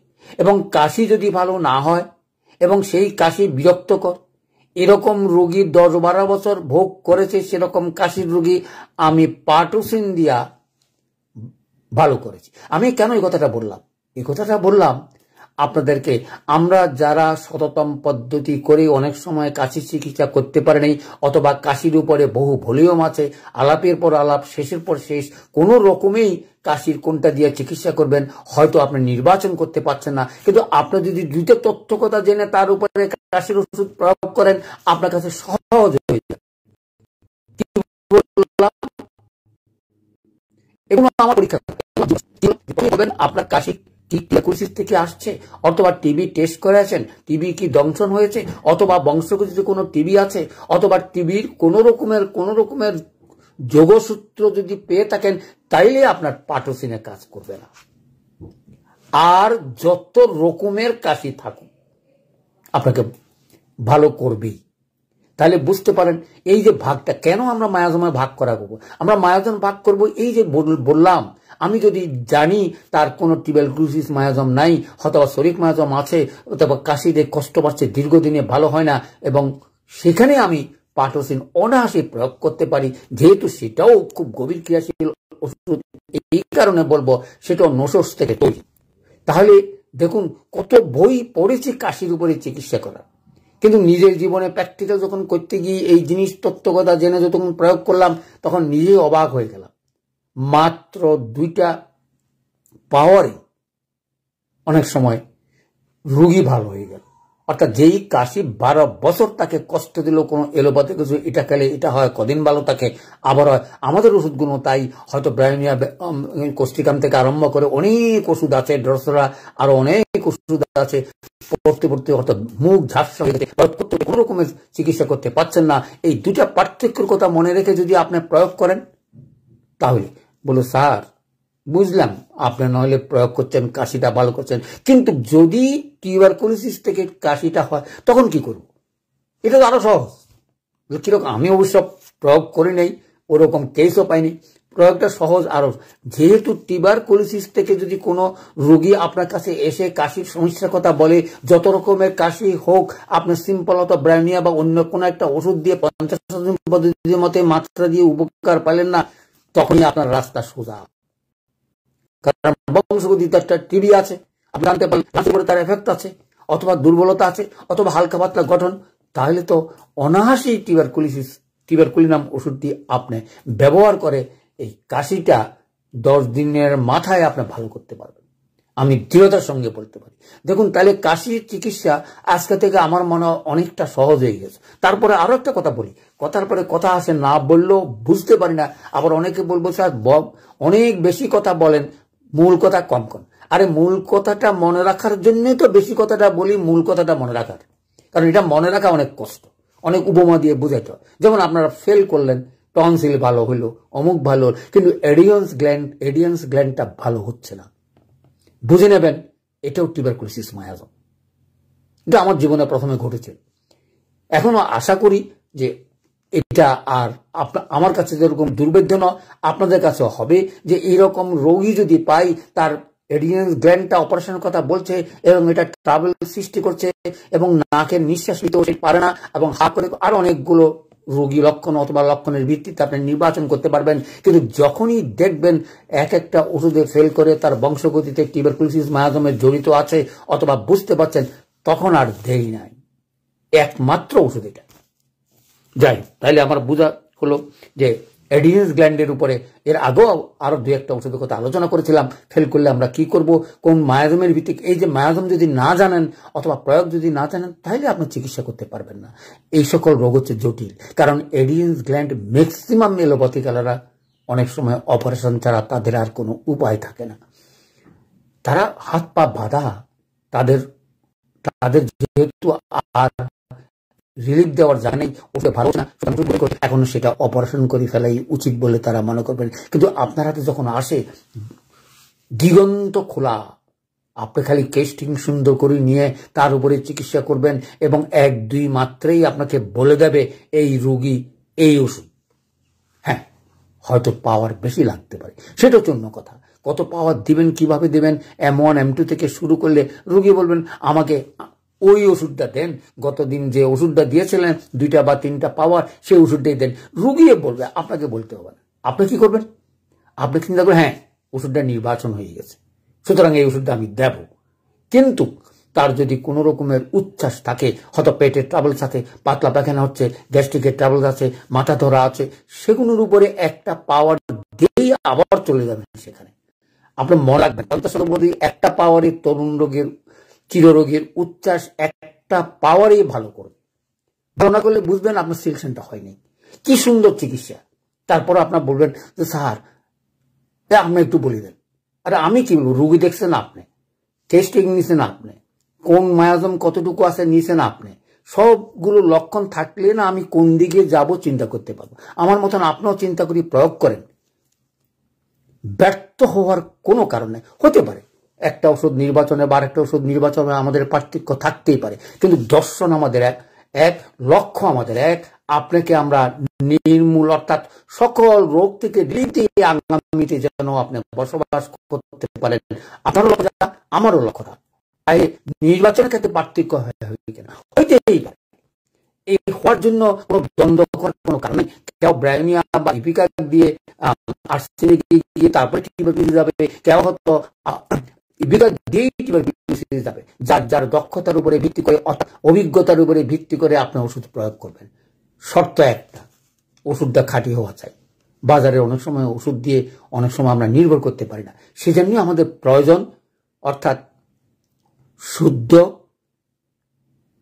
এবং কাশি যদি ভালো না হয় এবং সেই কাশি বিরক্তকর, এরকম রোগী 10-12 বছর ভোগ করেছে, সেরকম কাশির রোগী আমি পাটোসিন দিয়া ভালো করেছি। আমি কেন এই কথাটা বললাম? আপনাদেরকে, আমরা যারা সততম পদ্ধতি করে অনেক সময় কাশির চিকিৎসা করতে পারে নাই, অথবা কাশির উপরে বহু ভলিউম আছে, আলাপের পর আলাপ, শেষের পর শেষ, কোনো রকমেই কাশির কোনটা দিয়ে চিকিৎসা করবেন হয়তো আপনি নির্বাচন করতে পারছেন না। কিন্তু আপনি যদি দুইটা তথ্য কথা জেনে তার উপরে কাশির ওষুধ প্রয়োগ করেন, আপনার কাছে সহজ হয়ে যায়। এগুলো আমার পরীক্ষা করবেন, আপনার কাশি টিউবারকুলোসিস থেকে আসছে, অথবা টিবি টেস্ট করে আছেন, টিবি কি দংশন হয়েছে, অথবা বংশগতিতে কোনো টিবি আছে, অথবা টিবির কোনো রকমের যোগসূত্র যদি পেয়ে থাকেন, তাইলে আপনার পাটোসিনে কাজ করবে না। আর যত রকমের কাশি থাকুক আপনাকে ভালো করবেই। তাহলে বুঝতে পারেন এই যে ভাগটা, কেন আমরা মায়াজমে ভাগ করা করবো, আমরা মায়াজম ভাগ করব, এই যে বললাম, আমি যদি জানি তার কোনো টিউবারকুলোসিস মায়াজম নাই, অথবা শরিক মায়াজম আছে, অথবা কাশিতে কষ্ট পাচ্ছে, দীর্ঘদিনে ভালো হয় না, এবং সেখানে আমি পাটোসিন অনায়াসে প্রয়োগ করতে পারি, যেহেতু সেটাও খুব গভীর ক্রিয়াশীল ওষুধ, এই কারণে বলবো সেটাও নোসোস থেকে তৈরি। তাহলে দেখুন কত বই পড়েছি কাশির উপরে চিকিৎসা করা, কিন্তু নিজের জীবনে প্র্যাকটিক্যাল যখন করতে গিয়ে এই জিনিস তত্ত্বকথা জেনে যখন প্রয়োগ করলাম, তখন নিজেই অবাক হয়ে গেলাম। মাত্র 2টা পাওয়ারে অনেক সময় রোগী ভালো হয়ে গেল। অর্থাৎ যেই কাশি 12 বছর তাকে কষ্ট দিল, কোনো এলোপাথি কিছু, এটা খেলে এটা হয়, কদিন ভালো থাকে, আবার হয়। আমাদের ওষুধগুলো তাই, হয়তো ব্রায়োনিয়া কোষ্ঠিকাম থেকে আরম্ভ করে অনেক ওষুধ আছে, ড্রসরা, আরো অনেক ওষুধ আছে, পড়তে অর্থাৎ মুখ ঝাপসা হয়ে গেছে, কোনো রকমের চিকিৎসা করতে পারছেন না। এই 2টা পার্থক্যের কথা মনে রেখে যদি আপনি প্রয়োগ করেন, তাহলে বলো স্যার বুঝলাম আপনি নইলে প্রয়োগ করছেন, কাশিটা ভালো করছেন, কিন্তু যদি টিউবারকুলোসিস থেকে কাশিটা হয় তখন কি করব? এটা তো আরো সহজ। কিরকম? আমি অবশ্য প্রয়োগ করি নাই, ওরকম কেসও পাইনি, প্রয়োগটা সহজ আরো। যেহেতু টিউবারকুলোসিস থেকে যদি কোনো রোগী আপনার কাছে এসে কাশির সমস্যার কথা বলে, যত রকমের কাশি হোক, আপনি সিম্পল অথবা ব্রায়োনিয়া বা অন্য কোনো একটা ওষুধ দিয়ে 50 পদ্ধতির মতে মাত্রা দিয়ে উপকার পেলেন না, তখনই আপনার রাস্তা সোজা। কারণ বংশগতিতে একটা টিবি আছে, আপনি জানতে পারলেন তার এফেক্ট আছে, অথবা দুর্বলতা আছে, অথবা হালকা পাতলা গঠন, তাহলে তো অনায়াসেই টিউবারকুলিনাম ওষুধটি আপনি ব্যবহার করে এই কাশিটা 10 দিনের মাথায় আপনি ভালো করতে পারবেন। আমি দৃঢ়তার সঙ্গে বলতে পারি। দেখুন, তাহলে কাশির চিকিৎসা আজকে থেকে আমার মনে হয় অনেকটা সহজ হয়ে গেছে। তারপরে আরো একটা কথা বলি, কথার পরে কথা আসে, না বললেও বুঝতে পারি না। আবার অনেকে বলবো স্যার অনেক বেশি কথা বলেন, মূল কথা কম কম। আরে মূল কথাটা মনে রাখার জন্যই তো বেশি কথাটা বলি, মূল কথাটা মনে রাখার। কারণ এটা মনে রাখা অনেক কষ্ট, অনেক উপমা দিয়ে বুঝাইতে হয়। যেমন আপনারা ফেল করলেন, টনসিল ভালো হইলো, অমুক ভালো, কিন্তু এডিয়ান্স গ্ল্যান্ডটা ভালো হচ্ছে না। বুঝে নেবেন এটাও টিউবারকুলোসিস মায়াজম। এটা আমার জীবনে প্রথমে ঘটেছে। এখনো আশা করি যে এটা আর আমার কাছে যেরকম দুর্ভেদ্য নয়, আপনাদের কাছেও হবে, যে এইরকম রোগী যদি পাই, তার এডিয়ান্স গ্ল্যান্ডটা অপারেশনের কথা বলছে, এবং এটা ট্রাবল সৃষ্টি করছে, এবং নাকের নিঃশ্বাস নিতে পারে না, এবং হা করে, আরো অনেকগুলো রোগী লক্ষণ অথবা লক্ষণের ভিত্তিতে আপনি নির্বাচন করতে পারবেন। কিন্তু যখনই দেখবেন এক একটা ওষুধে ফেল করে তার বংশগতিতে টিউবারকুলোসিস মায়াজমের জড়িত আছে, অথবা বুঝতে পারছেন, তখন আর দেরি নাই, একমাত্র ওষুধ এটা। যাই, তাইলে আমার বোঝা হলো যে এডিয়ান্স গ্ল্যান্ডের উপরে এর আগেও আরো 2-1টা ওষুধের কথা আলোচনা করেছিলাম। ফেল করলে আমরা কি করব, কোন মায়াজমের ভিত্তিক, এই যে মায়াজম যদি না জানেন অথবা প্রয়োগ যদি না জানেন, তাহলে আপনি চিকিৎসা করতে পারবেন না। এই সকল রোগ হচ্ছে জটিল, কারণ এডিয়ান্স গ্ল্যান্ড ম্যাক্সিমাম এলোপ্যাথিক্যালরা অনেক সময় অপারেশন ছাড়া তাদের আর কোনো উপায় থাকে না। তারা হাত পা বাঁধা, তাদের যেহেতু আর রিলিফ দেওয়ার জায়গা নেই, ওষুধ ভালো না, এখন সেটা অপারেশন করে ফেলাই উচিত বলে তারা মনে করবেন। কিন্তু আপনার হাতে যখন আসে দিগন্ত খোলা, আপনি খালি কেস্টিং সুন্দর করে নিয়ে তার উপরে চিকিৎসা করবেন, এবং 1-2 মাত্রেই আপনাকে বলে দেবে এই রোগী এই ওষুধ। হ্যাঁ, হয়তো পাওয়ার বেশি লাগতে পারে, সেটা হচ্ছে অন্য কথা। কত পাওয়ার দিবেন, কিভাবে দিবেন, M1 M2 থেকে শুরু করলে রোগী বলবেন আমাকে ওই ওষুধটা দেন, গতদিন যে ওষুধটা দিয়েছিলেন 2টা বা 3টা পাওয়ার, সেই ওষুধটাই দেন। রোগী বলবে, আপনাকে বলতে হবে না। আপনি কি করবেন? আপনি চিন্তা করবেন, হ্যাঁ ওষুধটা নির্বাচন হয়ে গেছে, সুতরাং এই ওষুধটা আমি দেব। কিন্তু তার যদি কোনো রকমের উচ্ছ্বাস থাকে, হয়তো পেটের ট্রাবলস আছে, পাতলা পায়খানা হচ্ছে, গ্যাস্ট্রিকের ট্রাবলস আছে, মাথা ধরা আছে, সেগুলোর উপরে একটা পাওয়ার দিয়েই আবার চলে যাবেন সেখানে। আপনার মনে রাখবেন একটা পাওয়ারই তরুণ রোগীর, চিররোগীর উচ্ছ্বাস একটা পাওয়ারই ভালো করবে। ধারণা করলে বুঝবেন আপনার সিলেকশনটা হয়নি। কি সুন্দর চিকিৎসা। তারপর আপনার বলবেন যে স্যার আপনি একটু বলে দেন। আরে আমি কি বলবো, রুগী দেখছেন আপনি, টেস্টিং নিছেন আপনি, কোন মায়াজম কতটুকু আছে নিছেন আপনি, সবগুলো লক্ষণ থাকলে না আমি কোন দিকে যাব চিন্তা করতে পারবো। আমার মতন আপনিও চিন্তা করি প্রয়োগ করেন। ব্যর্থ হওয়ার কোনো কারণে হতে পারে, একটা ওষুধ নির্বাচনে বা একটা ওষুধ নির্বাচনে আমাদের পার্থক্য থাকতেই পারে, কিন্তু দর্শন আমাদের এক, লক্ষ্য আমাদের এক। আপনাকে আমরা নির্মূল অর্থাৎ সকল রোগ থেকে আগামীতে যেন আপনি বসবাস করতে পারেন, আপনারও লক্ষ্য, আমারও লক্ষ্যটা। তাই নির্বাচনের ক্ষেত্রে পার্থক্য হয়ে কিনা হইতেই পারে। এই হওয়ার জন্য কোনো দ্বন্দ্ব করার কোনো কারণে কেউ ব্রায়োনিয়া বা ইপিকা দিয়ে আর্সেনিক দিয়ে তারপরে টিউবারকুলোসিস যাবে, কেউ হয়তো ইপিকা দিয়েই টিউবারকুলোসিস যাবে। যার যার দক্ষতার উপরে ভিত্তি করে অর্থাৎ অভিজ্ঞতার উপরে ভিত্তি করে আপনি ওষুধ প্রয়োগ করবেন। শর্ত একটা, ওষুধটা খাঁটি হওয়া চাই। বাজারে অনেক সময় ওষুধ দিয়ে অনেক সময় আমরা নির্ভর করতে পারি না, সেজন্য আমাদের প্রয়োজন অর্থাৎ শুদ্ধ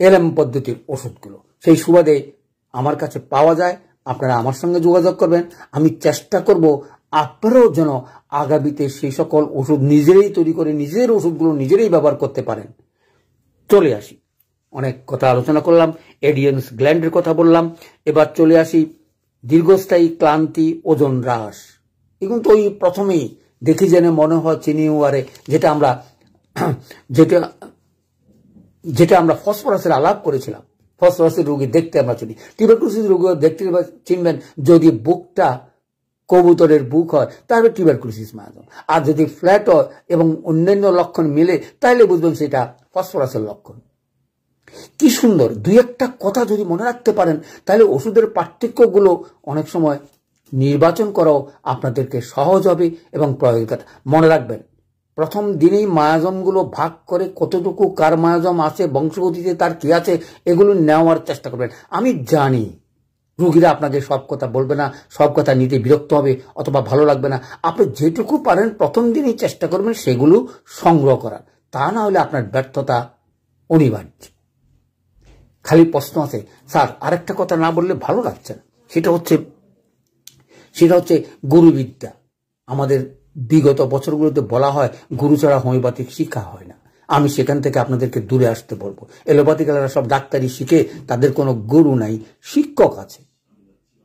এলএম পদ্ধতির ওষুধগুলো। সেই সুবাদে আমার কাছে পাওয়া যায়, আপনারা আমার সঙ্গে যোগাযোগ করবেন। আমি চেষ্টা করব আপনারাও যেন আগামীতে সেই সকল ওষুধ নিজেরাই তৈরি করে নিজের ওষুধগুলো নিজেরাই ব্যবহার করতে পারেন। চলে আসি, অনেক কথা আলোচনা করলাম, এডিয়েন্স গ্ল্যান্ডের কথা বললাম। এবার চলে আসি দীর্ঘস্থায়ী ক্লান্তি, ওজন হ্রাস। এখন তো ওই প্রথমেই দেখি জেনে মনে হয় চিনি ওয়ারে যেটা আমরা ফসফরাসের আলাপ করেছিলাম, ফসফরাসের রোগী দেখতে আমরা চিনি, টিউবারকুলোসিস রোগী দেখতে চিনবেন যদি বুকটা কবুতরের বুক হয় তাহলে টিউবারকুলোসিস মায়াজম, আর যদি ফ্ল্যাট হয় এবং অন্যান্য লক্ষণ মিলে তাহলে বুঝবেন সেটা ফসফরাসের লক্ষণ। কি সুন্দর দুই একটা কথা যদি মনে রাখতে পারেন তাহলে ওষুধের পার্থক্যগুলো অনেক সময় নির্বাচন করাও আপনাদেরকে সহজ হবে এবং প্রয়োগিতা। মনে রাখবেন প্রথম দিনেই মায়াজমগুলো ভাগ করে কতটুকু কার মায়াজম আছে, বংশগতিতে তার কি আছে, এগুলো নেওয়ার চেষ্টা করবেন। আমি জানি রুগীরা আপনাকে সব কথা বলবে না, সব কথা নিতে বিরক্ত হবে অথবা ভালো লাগবে না। আপনি যেটুকু পারেন প্রথম দিনই চেষ্টা করবেন সেগুলো সংগ্রহ করার, তা না হলে আপনার ব্যর্থতা অনিবার্য। খালি প্রশ্ন আছে স্যার আরেকটা কথা না বললে ভালো লাগছে না, সেটা হচ্ছে গুরুবিদ্যা। আমাদের বিগত বছরগুলোতে বলা হয় গুরু ছাড়া হোমিওপ্যাথিক শিক্ষা হয় না। আমি সেখান থেকে আপনাদেরকে দূরে আসতে বলবো। এলোপ্যাথিকালরা সব ডাক্তারি শিখে, তাদের কোনো গুরু নাই, শিক্ষক আছে।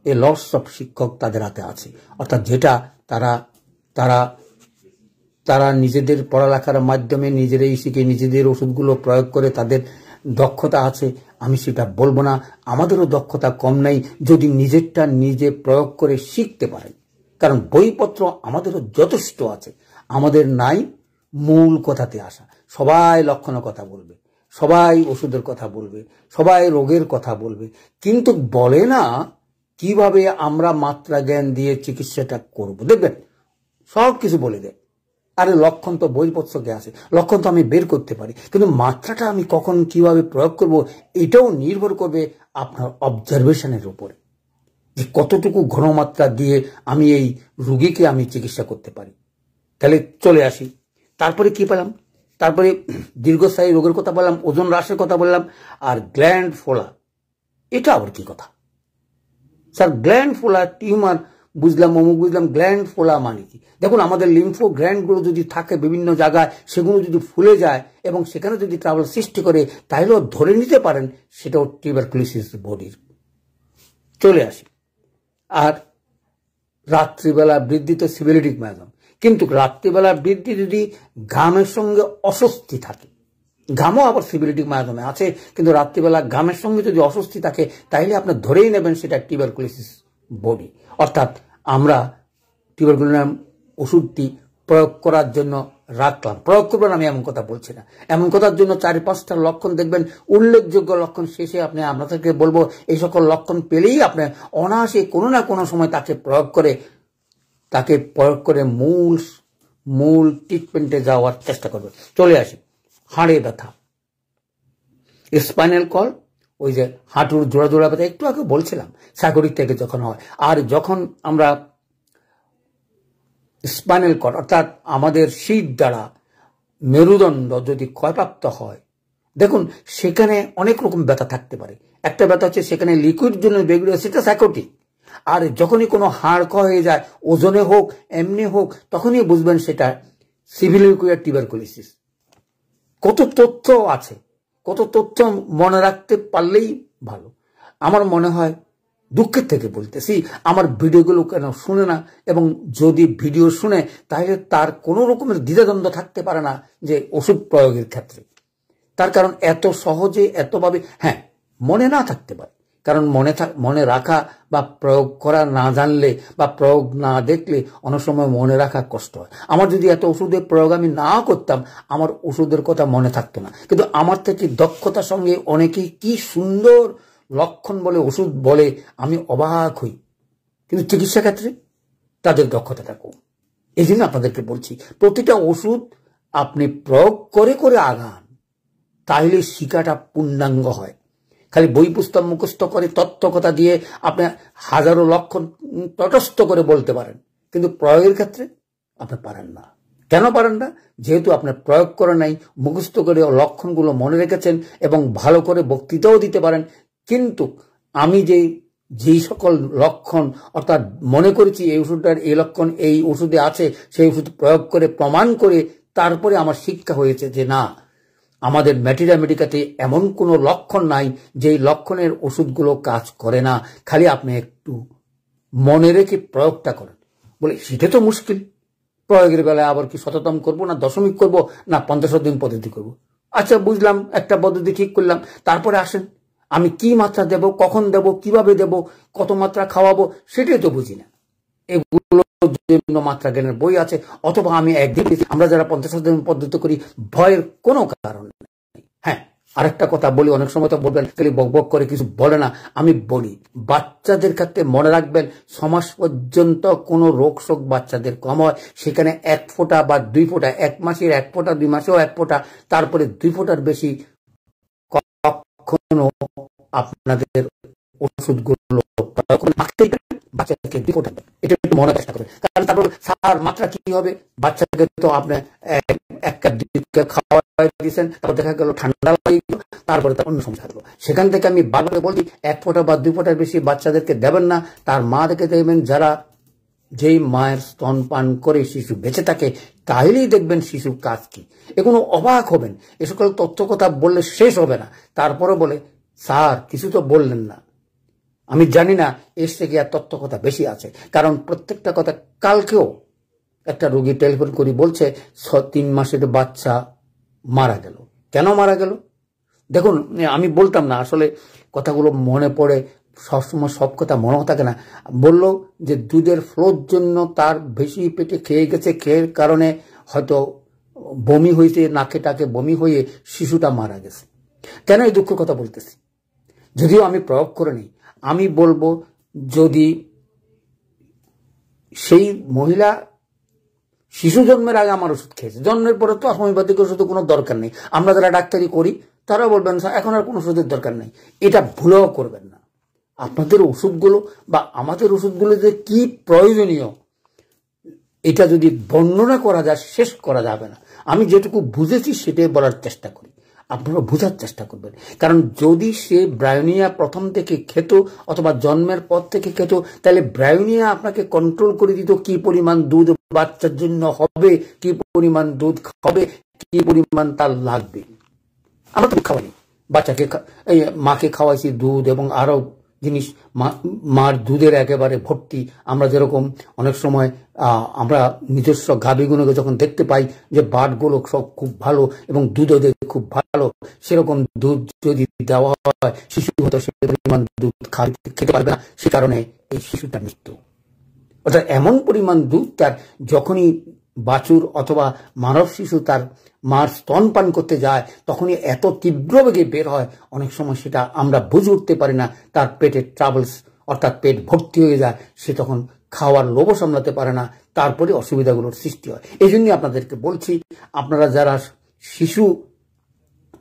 এ লটস অফ শিক্ষক তাদের হাতে আছে, অর্থাৎ যেটা তারা নিজেদের পড়ালেখার মাধ্যমে নিজেরাই শিখে নিজেদের ওষুধগুলো প্রয়োগ করে তাদের দক্ষতা আছে। আমি সেটা বলবো না, আমাদেরও দক্ষতা কম নাই যদি নিজেরটা নিজে প্রয়োগ করে শিখতে পারেন। কারণ বইপত্র আমাদেরও যথেষ্ট আছে, আমাদের নাই মূল কথাতে আসা। সবাই লক্ষণের কথা বলবে, সবাই ওষুধের কথা বলবে, সবাই রোগের কথা বলবে, কিন্তু বলে না কিভাবে আমরা মাত্রা জ্ঞান দিয়ে চিকিৎসাটা করব। দেখবেন সব কিছু বলে দেয়, আরে লক্ষণ তো বইপত্রকে আছে, লক্ষণ তো আমি বের করতে পারি, কিন্তু মাত্রাটা আমি কখন কিভাবে প্রয়োগ করব এটাও নির্ভর করবে আপনার অবজারভেশনের উপরে, যে কতটুকু ঘনমাত্রা দিয়ে আমি এই রোগীকে আমি চিকিৎসা করতে পারি। তাহলে চলে আসি, তারপরে কি পেলাম, তারপরে দীর্ঘস্থায়ী রোগের কথা বললাম, ওজন হ্রাসের কথা বললাম, আর গ্ল্যান্ড ফোলা। এটা আবার কি কথা স্যার? গ্ল্যান্ড ফোলা টিউমার বুঝলাম, অমুক বুঝলাম, গ্ল্যান্ড ফোলা মানে কি? দেখুন আমাদের লিম্ফো গ্ল্যান্ডগুলো যদি থাকে বিভিন্ন জায়গায়, সেগুলো যদি ফুলে যায় এবং সেখানে যদি ট্রাবল সৃষ্টি করে, তাহলেও ধরে নিতে পারেন সেটাও টিউবারকুলোসিস বডির। চলে আসি, আর রাত্রিবেলা বৃদ্ধি তো সিভিলিটিক মায়াজম, কিন্তু রাত্রিবেলা বৃদ্ধি যদি ঘামের সঙ্গে অস্বস্তি থাকে, ঘামও আবার সিভিলিটিক মায়াজমে আছে, কিন্তু রাত্রিবেলা ঘামের সঙ্গে যদি অস্বস্তি থাকে তাহলে আপনি ধরেই নেবেন সেটা টিউবারকুলোসিস বডি। অর্থাৎ আমরা টিউবারকুলোসিস ওষুধটি প্রয়োগ করার জন্য রাখলাম, প্রয়োগ করবেন আমি এমন কথা বলছি না, এমন কথার জন্য 4-5টা লক্ষণ দেখবেন উল্লেখযোগ্য লক্ষণ, শেষে আপনি আপনাদেরকে বলবো এই সকল লক্ষণ পেলেই আপনি অনায়াসে কোনো না কোনো সময় তাকে প্রয়োগ করে মূল ট্রিটমেন্টে যাওয়ার চেষ্টা করবেন। চলে আসি, হাড়ে ব্যথা, স্পাইনাল কর্ড, ওই যে হাঁটুর জোড়া জোড়া ব্যথা একটু আগে বলছিলাম, সাইকোটিক থেকে যখন হয়। আর যখন আমরা স্পাইনাল কর্ড অর্থাৎ আমাদের শীত দ্বারা মেরুদণ্ড যদি ক্ষয়প্রাপ্ত হয়, দেখুন সেখানে অনেক রকম ব্যথা থাকতে পারে। একটা ব্যথা হচ্ছে সেখানে লিকুইড জন্য বেগুলো, সেটা সাইকোটিক। আর যখনই কোনো হাড় ক্ষয় হয়ে যায়, ওজনে হোক এমনি হোক, তখনই বুঝবেন সেটা সিভিলিকুয়ার টিউবারকুলোসিস। কত তথ্য আছে, কত তথ্য মনে রাখতে পারলেই ভালো। আমার মনে হয়, দুঃখের থেকে বলতেছি, আমার ভিডিওগুলো কেন শুনে না, এবং যদি ভিডিও শুনে তাহলে তার কোনো রকমের দ্বিধাদ্বন্দ্ব থাকতে পারে না যে ওষুধ প্রয়োগের ক্ষেত্রে। তার কারণ এত সহজে এতভাবে, হ্যাঁ মনে না থাকতে পারে, কারণ মনে রাখা বা প্রয়োগ করা না জানলে বা প্রয়োগ না দেখলে অনেক সময় মনে রাখা কষ্ট হয়। আমার যদি এত ওষুধের প্রয়োগ আমি না করতাম, আমার ওষুধের কথা মনে থাকতো না। কিন্তু আমার থেকে দক্ষতার সঙ্গে অনেকেই কি সুন্দর লক্ষণ বলে ওষুধ বলে, আমি অবাক হই। কিন্তু চিকিৎসা ক্ষেত্রে তাদের দক্ষতাটা কম। এই জন্য আপনাদেরকে বলছি, প্রতিটা ওষুধ আপনি প্রয়োগ করে করে আগান, তাহলে শিক্ষাটা পূর্ণাঙ্গ হয়। খালি বই পুস্তক মুখস্থ করে তত্ত্বকথা দিয়ে আপনি হাজারো লক্ষণ তটস্থ করে বলতে পারেন, কিন্তু প্রয়োগের ক্ষেত্রে আপনি পারেন না। কেন পারেন না? যেহেতু আপনি প্রয়োগ করে নাই, মুখস্থ করে লক্ষণগুলো মনে রেখেছেন এবং ভালো করে বক্তৃতাও দিতে পারেন, কিন্তু আমি যেই সকল লক্ষণ অর্থাৎ মনে করেছি এই ওষুধটার এই লক্ষণ এই ওষুধে আছে, সেই ওষুধ প্রয়োগ করে প্রমাণ করে তারপরে আমার শিক্ষা হয়েছে যে না, আমাদের ম্যাটেরিয়ামেডিকাতে এমন কোনো লক্ষণ নাই যেই লক্ষণের ওষুধগুলো কাজ করে না, খালি আপনি একটু মনে রেখে প্রয়োগটা করেন। বলে সেটা তো মুশকিল, প্রয়োগের বেলায় আবার কি শততম করব, না দশমিক করব, না 50 দিন পদ্ধতি করব। আচ্ছা বুঝলাম, একটা পদ্ধতি ঠিক করলাম, তারপরে আসেন আমি কি মাত্রা দেব, কখন দেব, কিভাবে দেব, কত মাত্রা খাওয়াবো, সেটাই তো বুঝি না। এগুলো জন্য মাত্রা জ্ঞানের বই আছে, অথবা আমি একদিন, আমরা যারা 50 দিন পদ্ধতি করি, ভয়ের কোনো কারণ নেই। হ্যাঁ, আরেকটা কথা বলি, অনেক সময় তো বলবেন খালি বক বক করে কিছু বলে না, আমি বলি বাচ্চাদের ক্ষেত্রে মনে রাখবেন, 6 মাস পর্যন্ত কোনো রোগ শোক বাচ্চাদের কম হয়, সেখানে 1 ফোঁটা বা 2 ফোঁটা, 1 মাসের 1 ফোঁটা, 2 মাসেও 1 ফোঁটা, তারপরে 2 ফোঁটার বেশি কখনো আপনাদের ওষুধগুলো বাচ্চাকে 2 ফোঁটা, এটা একটু মনে চেষ্টা করবেন। কারণ তারপর সার মাত্রা কি হবে, বাচ্চাকে তো আপনি 1 কাপ 2 কাপ খাওয়া দিয়েছেন, তারপর দেখা গেল ঠান্ডা লাগে গেল, তারপরে তার অন্য সমস্যা হলো। সেখান থেকে আমি বারবার বলছি 1 ফোঁটা বা 2 ফোঁটার বেশি বাচ্চাদেরকে দেবেন না। তার মা দেখে দেখবেন, যারা যেই মায়ের স্তন পান করে শিশু বেঁচে থাকে, তাহলেই দেখবেন শিশুর কাজ কি। এগুলো অবাক হবেন, এ সকল তথ্য কথা বললে শেষ হবে না। তারপরে বলে স্যার কিছু তো বললেন না। আমি জানি না এর থেকে আর তথ্য কথা বেশি আছে, কারণ প্রত্যেকটা কথা। কালকেও একটা রোগী টেলিফোন করি বলছে 3 মাসের বাচ্চা মারা গেল। কেন মারা গেল? দেখুন, আমি বলতাম না, আসলে কথাগুলো মনে পড়ে, সবসময় সব কথা মনে থাকে না। বলল যে দুধের ফ্লোর জন্য তার বেশি পেটে খেয়ে গেছে, খেয়ে কারণে হয়তো বমি হয়েছে, নাকে টাকে বমি হয়ে শিশুটা মারা গেছে। কেন এই দুঃখ কথা বলতেছি? যদিও আমি প্রয়োগ করে নিই, আমি বলবো যদি সেই মহিলা শিশু জন্মের আগে আমার ওষুধ খেয়েছে, জন্মের পরে তো হোমিওপ্যাথিক ওষুধের কোনো দরকার নেই। আমরা যারা ডাক্তারি করি তারা বলবেন এখন আর কোনো ওষুধের দরকার নেই। এটা ভুলেও করবেন না। আপনাদের ওষুধগুলো বা আমাদের ওষুধগুলো যে কি প্রয়োজনীয়, এটা যদি বর্ণনা করা যায় শেষ করা যাবে না। আমি যেটুকু বুঝেছি সেটাই বলার চেষ্টা করি, আপনারা বোঝার চেষ্টা করবেন। কারণ যদি সে ব্রায়োনিয়া প্রথম থেকে খেত অথবা জন্মের পর থেকে খেত, তাহলে ব্রায়োনিয়া আপনাকে কন্ট্রোল করে দিত কি পরিমাণ দুধ বাচ্চার জন্য হবে, কি পরিমাণ দুধ খাবে, কি পরিমাণ তার লাগবে। আমরা তো খাওয়াই, বাচ্চাকে মাকে খাওয়াইছি দুধ এবং আরো জিনিস, মার দুধের একেবারে ভর্তি। আমরা যেরকম অনেক সময় আমরা নিজস্ব গাভীগুলোকে যখন দেখতে পাই যে বাটগুলো সব খুব ভালো এবং দুধও খুব ভালো, সেরকম দুধ যদি দেওয়া হয় শিশু হয়তো সে পরিমাণ দুধ খেতে পারবে না, সে কারণে এই শিশুটার মৃত্যু। অর্থাৎ এমন পরিমাণ দুধ তার যখনই বাছুর অথবা মানব শিশু তার মার স্তন পান করতে যায়, তখনই এত তীব্র বেগে বের হয়, অনেক সময় সেটা আমরা বুঝে উঠতে পারি না। তার পেটের ট্রাবলস অর্থাৎ পেট ভর্তি হয়ে যায়, সে তখন খাওয়ার লোভ সামলাতে পারে না, তারপরে অসুবিধাগুলোর সৃষ্টি হয়। এই জন্যই আপনাদেরকে বলছি, আপনারা যারা শিশু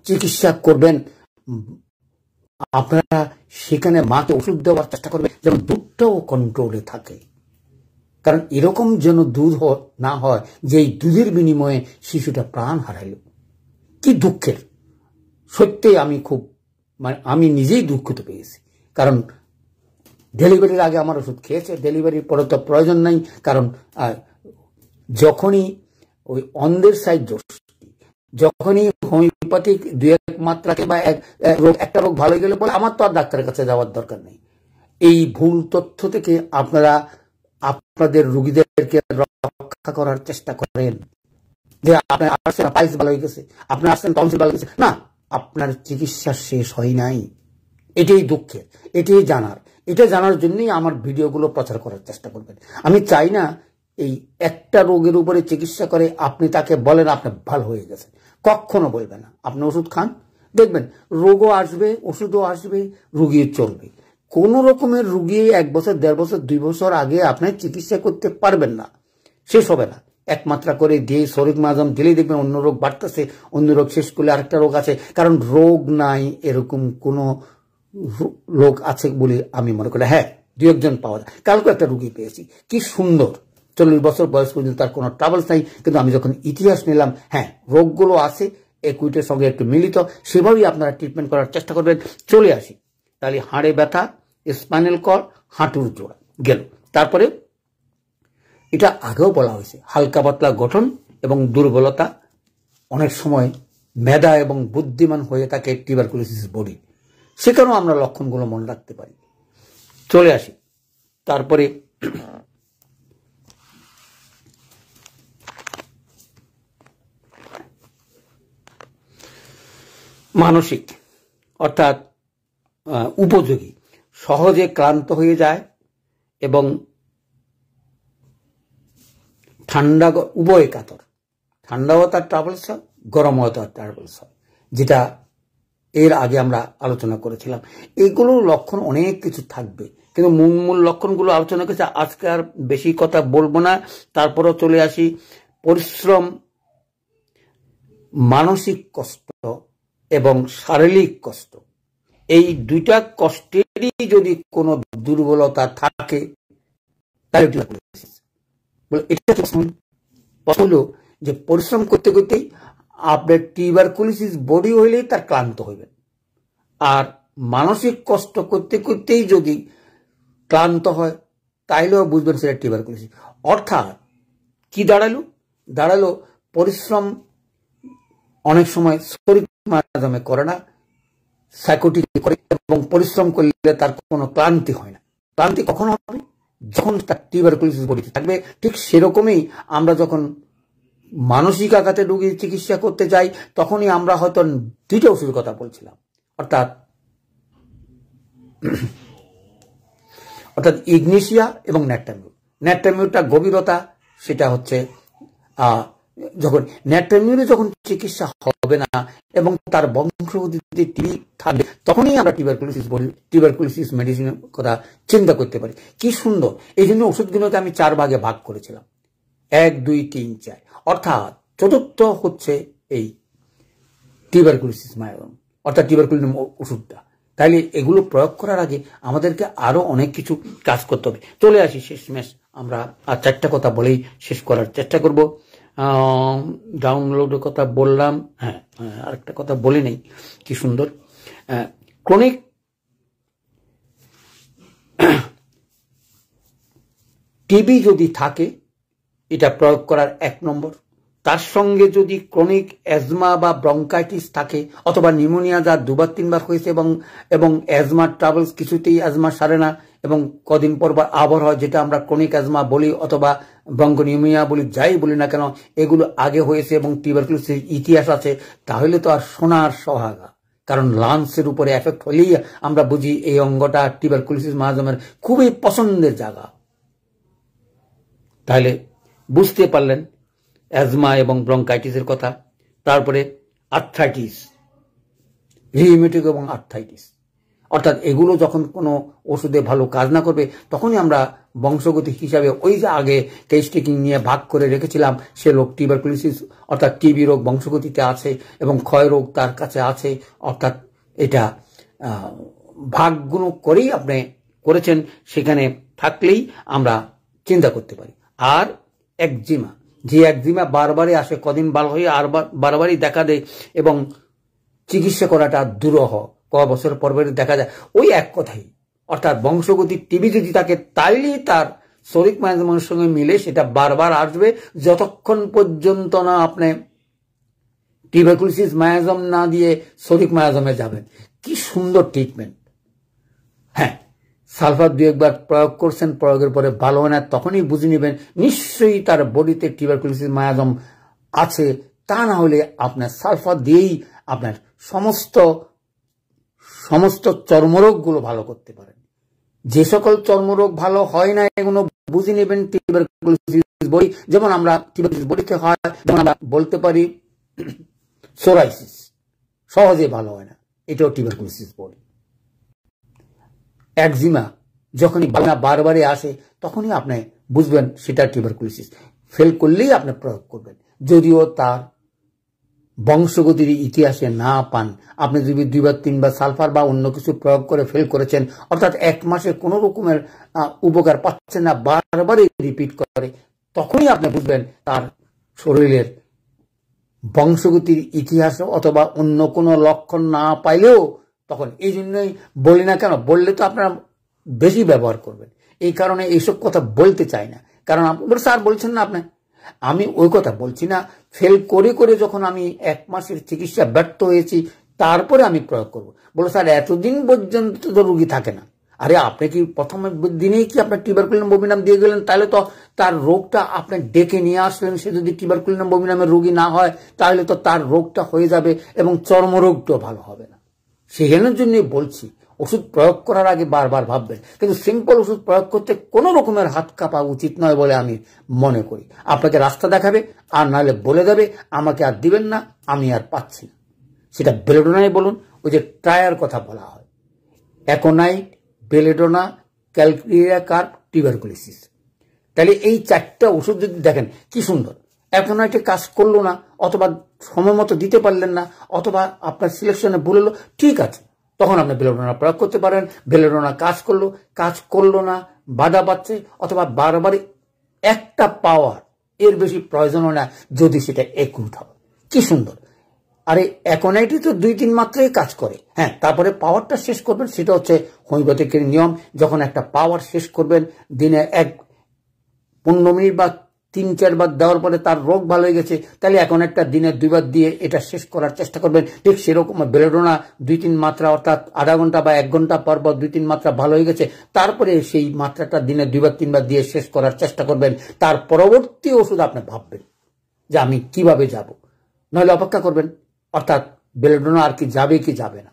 চিকিৎসা করবেন, আপনারা সেখানে মাকে ওষুধ দেওয়ার চেষ্টা করবেন যেন দুধটাও কন্ট্রোলে থাকে। কারণ এরকম যেন দুধ না হয় যে এই দুধের বিনিময়ে শিশুটা প্রাণ হারাইল। কি দুঃখের! সত্যি আমি নিজেই দুঃখিত পেয়েছি। কারণ ডেলিভারির আগে আমার ওষুধ খেয়েছে, ডেলিভারির পরে তো প্রয়োজন নাই। কারণ যখনই ওই অন্ধের সাইড দোষ, যখনই হোমিওপ্যাথিক 2-1 মাত্রাকে বা একটা রোগ ভালো গেলে বলে আমার তো আর ডাক্তারের কাছে যাওয়ার দরকার নেই। এই ভুল তথ্য থেকে আপনারা আপনাদের রোগীদেরকে রক্ষা করার চেষ্টা করেন যে আপনার আসছেন পাইলস ভালো হয়ে গেছে, আপনার আসছেন টনসিল ভালো হয়ে গেছে। না, আপনার চিকিৎসা শেষ হয় নাই। এটাই দুঃখের, এটাই জানার। এটা জানার জন্যই আমার ভিডিওগুলো প্রচার করার চেষ্টা করবেন। আমি চাই না এই একটা রোগের উপরে চিকিৎসা করে আপনি তাকে বলেন আপনি ভালো হয়ে গেছে, কখনো বলবেন না। আপনি ওষুধ খান, দেখবেন রোগও আসবে, ওষুধও আসবে, রুগী চলবে। কোন রকমের রুগী 1 বছর, 1.5 বছর, 2 বছর আগে আপনার চিকিৎসা করতে পারবেন না, শেষ হবে না। একমাত্রা করে দিয়ে শরীর মাঝাম দিলেই দেখবেন অন্য রোগ বাড়তেছে, অন্য রোগ শেষ করলে আরেকটা রোগ আছে। কারণ রোগ নাই এরকম কোনো লোক আছে বলে আমি মনে করি। হ্যাঁ, 2-1 জন পাওয়া যায়। কালকে একটা রুগী পেয়েছি, কি সুন্দর, 40 বছর বয়স পর্যন্ত তার কোনো ট্রাবলস নাই। কিন্তু আমি যখন ইতিহাস নিলাম, হ্যাঁ রোগগুলো আছে একুইটের সঙ্গে একটু মিলিত, সেভাবেই আপনারা ট্রিটমেন্ট করার চেষ্টা করবেন। চলে আসি তাহলে হাড়ে ব্যথা, স্পাইনাল কর্ড, হাঁটুর জোড়া গেল। তারপরে এটা আগেও বলা হয়েছে, হালকা পাতলা গঠন এবং দুর্বলতা, অনেক সময় মেধা এবং বুদ্ধিমান হয়ে থাকে টিউবারকুলোসিস বডি, সেখানেও আমরা লক্ষণগুলো মনে রাখতে পারি। চলে আসি তারপরে মানসিক অর্থাৎ উপযোগী, সহজে ক্লান্ত হয়ে যায় এবং ঠান্ডা উভয় কাতর, ঠান্ডাও তার ট্রাভেলস হয়, গরমও তার ট্রাভেলস হয়, যেটা এর আগে আমরা আলোচনা করেছিলাম। এইগুলোর লক্ষণ অনেক কিছু থাকবে, কিন্তু মূল লক্ষণগুলো আলোচনা করেছে। আজকে আর বেশি কথা বলবো না। তারপরও চলে আসি পরিশ্রম, মানসিক কষ্ট এবং শারীরিক কষ্ট, এই দুইটা কষ্টেরই যদি কোনো দুর্বলতা থাকে তাহলে এটা হলো যে পরিশ্রম করতে করতেই আপনার টিউবারকুলোসিস বডি হইলেই তার ক্লান্ত হইবেন, আর মানসিক কষ্ট করতে করতেই যদি ক্লান্ত হয় তাইলেও বুঝবেন সেটা টিউবারকুলোসিস। অর্থাৎ কি দাঁড়ালো পরিশ্রম অনেক সময় শরীর মাধ্যমে করে না, সাইকোটিক করে, এবং পরিশ্রম করলে তার কোনো ক্লান্তি হয় না। ক্লান্তি কখন হবে? যখন তার টিউবারকুলোসিস বডিতে থাকবে। ঠিক সেরকমই আমরা যখন মানসিক আঘাতে রোগীর চিকিৎসা করতে যাই তখনই আমরা হয়তো 2টা ওষুধের কথা বলছিলাম, অর্থাৎ ইগনেশিয়া এবং ন্যাট্রামিউর। ন্যাট্রামিউরটা গভীরতা, সেটা হচ্ছে যখন ন্যাট্রামিউরে যখন চিকিৎসা হবে না এবং তার বংশগতিতে টিবি থাকবে, তখনই আমরা টিউবারকুলোসিস মেডিসিনের কথা চিন্তা করতে পারি। কি সুন্দর! এই জন্য ওষুধগুলোকে আমি 4 ভাগে ভাগ করেছিলাম, 1, 2, 3, 4, অর্থাৎ চতুর্থ হচ্ছে এই টিউবারকুলোসিস মায়োম, অর্থাৎ টিউবারকুলোসিস ওষুধটা। তাইলে এগুলো প্রয়োগ করার আগে আমাদেরকে আরো অনেক কিছু কাজ করতে হবে। চলে আসি শেষমেশ, আমরা আর 4টা কথা বলেই শেষ করার চেষ্টা করব। ডাউনলোডের কথা বললাম, হ্যাঁ আরেকটা কথা বলে নেই, কি সুন্দর। ক্রনিক টিবি যদি থাকে এটা প্রয়োগ করার 1 নম্বর। তার সঙ্গে যদি ক্রনিক অ্যাজমা বা ব্রঙ্কাইটিস থাকে, অথবা নিউমোনিয়া যা 2-3 বার হয়েছে এবং অ্যাজমার ট্রাভেলস, কিছুতেই অ্যাজমা সারে না এবং কদিন পর আবার হয়, যেটা আমরা ক্রনিক অ্যাজমা বলি অথবা ব্রঙ্কোনিউমোনিয়া বলি, যাই বলি না কেন, এগুলো আগে হয়েছে এবং টিউবারকুলোসিস ইতিহাস আছে, তাহলে তো আর সোনার সোহাগা। কারণ লাংসের উপরে এফেক্ট হলেই আমরা বুঝি এই অঙ্গটা টিউবারকুলোসিস মায়াজমের খুবই পছন্দের জায়গা। তাহলে বুঝতে পারলেন অ্যাজমা এবং ব্রঙ্কাইটিসের কথা। তারপরে আর্থ্রাইটিস, রিউমেটিক এবং আর্থ্রাইটিস, অর্থাৎ এগুলো যখন কোনো ওষুধে ভালো কাজ না করবে তখনই আমরা বংশগতি হিসাবে ওই যে আগে কেস্টিকিং নিয়ে ভাগ করে রেখেছিলাম সে রোগ টিউবারকুলোসিস অর্থাৎ টিবি রোগ বংশগতিতে আছে এবং ক্ষয় রোগ তার কাছে আছে, অর্থাৎ এটা ভাগগুলো করেই আপনি করেছেন, সেখানে থাকলেই আমরা চিন্তা করতে পারি। আর একজিমা, যে একজিমা বারবারই আসে, কদিন ভালো হয়ে আর বারবারই দেখা দেয় এবং চিকিৎসা করাটা দুরূহ, ক বছর পর দেখা যায়, ওই এক কথাই, অর্থাৎ বংশগতির টিবি যদি থাকে তাইলেই তার শরিক মায়াজমের সঙ্গে মিলে সেটা বারবার আসবে, যতক্ষণ পর্যন্ত না আপনি টিউবারকুলোসিস মায়াজম না দিয়ে শরিক মায়াজমে যাবেন। কি সুন্দর ট্রিটমেন্ট। হ্যাঁ, সালফার 2-1 প্রয়োগ করছেন, প্রয়োগের পরে ভালো হয় না, তখনই বুঝে নেবেন নিশ্চয়ই তার বডিতে টিউবারকুলোসিস মায়াজম আছে। তা না হলে আপনার সালফার দিয়েই আপনার সমস্ত চর্মরোগগুলো ভালো করতে পারেন। যে সকল চর্মরোগ ভালো হয় না এগুলো বুঝে নেবেন টিউবারকুলোসিস বডি, যেমন আমরা টিউবারকুলোসিস বডিতে হয়, যেমন আমরা বলতে পারি সোরাইসিস সহজে ভালো হয় না, এটাও টিউবারকুলোসিস বডি। একজিমা যখনই বারবারই আসে তখনই আপনি বুঝবেন সেটা টিউবারকুলোসিস। ফেল করলেই আপনি প্রয়োগ করবেন, যদিও তার বংশগতির ইতিহাসে না পান। আপনি যদি 2-3 সালফার বা অন্য কিছু প্রয়োগ করে ফেল করেছেন, অর্থাৎ 1 মাসে কোনো রকমের উপকার পাচ্ছেন না, বারবারই রিপিট করে, তখনই আপনি বুঝবেন তার শরীরের বংশগতির ইতিহাসে অথবা অন্য কোনো লক্ষণ না পাইলেও তখন। এই জন্যই বলি না কেন, বললে তো আপনারা বেশি ব্যবহার করবেন, এই কারণে এইসব কথা বলতে চাই না। কারণ স্যার বলছেন না আপনি, আমি ওই কথা বলছি না। ফেল করে করে যখন আমি 1 মাসের চিকিৎসা ব্যর্থ হয়েছি তারপরে আমি প্রয়োগ করব, বলো স্যার এতদিন পর্যন্ত তো রুগী থাকে না। আরে আপনি কি প্রথম দিনেই কি আপনার টিউবারকুলিনাম বমিনাম দিয়ে গেলেন? তাহলে তো তার রোগটা আপনি ডেকে নিয়ে আসলেন। সে যদি টিউবারকুলিনাম বমিনামের রোগী না হয় তাহলে তো তার রোগটা হয়ে যাবে এবং চর্মরোগটাও ভালো হবে না। সেখানের জন্যই বলছি ওষুধ প্রয়োগ করার আগে বারবার ভাববেন, কিন্তু সিম্পল ওষুধ প্রয়োগ করতে কোনো রকমের হাত কাঁপা উচিত নয় বলে আমি মনে করি। আপনাকে রাস্তা দেখাবে আর নাহলে বলে দেবে আমাকে আর দিবেন না, আমি আর পাচ্ছি না। সেটা বেলেডোনাই বলুন, ওই যে ট্রায়ার কথা বলা হয়, অ্যাকোনাইট, বেলেডোনা, ক্যালক্রিয়া কার্প, টিউবারকুলোসিস। তাহলে এই 4টা ওষুধ যদি দেখেন কি সুন্দর, অ্যাকোনাইটে কাজ করলো না, অথবা সময় মতো দিতে পারলেন না, অথবা আপনার সিলেকশনে ভুল হলো, ঠিক আছে, তখন আপনি বেলেডোনা প্রয়োগ করতে পারেন। বেলেডোনা কাজ করলো না, বাধা পাচ্ছে, অথবা বারবার একটা পাওয়ার, এর বেশি প্রয়োজন হয় না যদি সেটা একুট হয়। কি সুন্দর। আরে অ্যাকোনাইটে তো 2-3 মাত্রায় কাজ করে, হ্যাঁ, তারপরে পাওয়ারটা শেষ করবেন, সেটা হচ্ছে হোমিওপ্যাথিকের নিয়ম। যখন একটা পাওয়ার শেষ করবেন, দিনে 15 মিনিট বা 3-4 বার দেওয়ার পরে তার রোগ ভালো হয়ে গেছে, তাহলে এখন একটা দিনে 2 বার দিয়ে এটা শেষ করার চেষ্টা করবেন। ঠিক সেরকম বেলেডোনা 2-3 মাত্রা, অর্থাৎ আধা ঘন্টা বা 1 ঘন্টা পর 2-3 মাত্রা ভালো হয়ে গেছে, তারপরে সেই মাত্রাটা দিনে 2-3 বার দিয়ে শেষ করার চেষ্টা করবেন। তার পরবর্তী ওষুধ আপনি ভাববেন যে আমি কিভাবে যাব, নাহলে অপেক্ষা করবেন, অর্থাৎ বেলেডোনা আর কি যাবে কি যাবে না।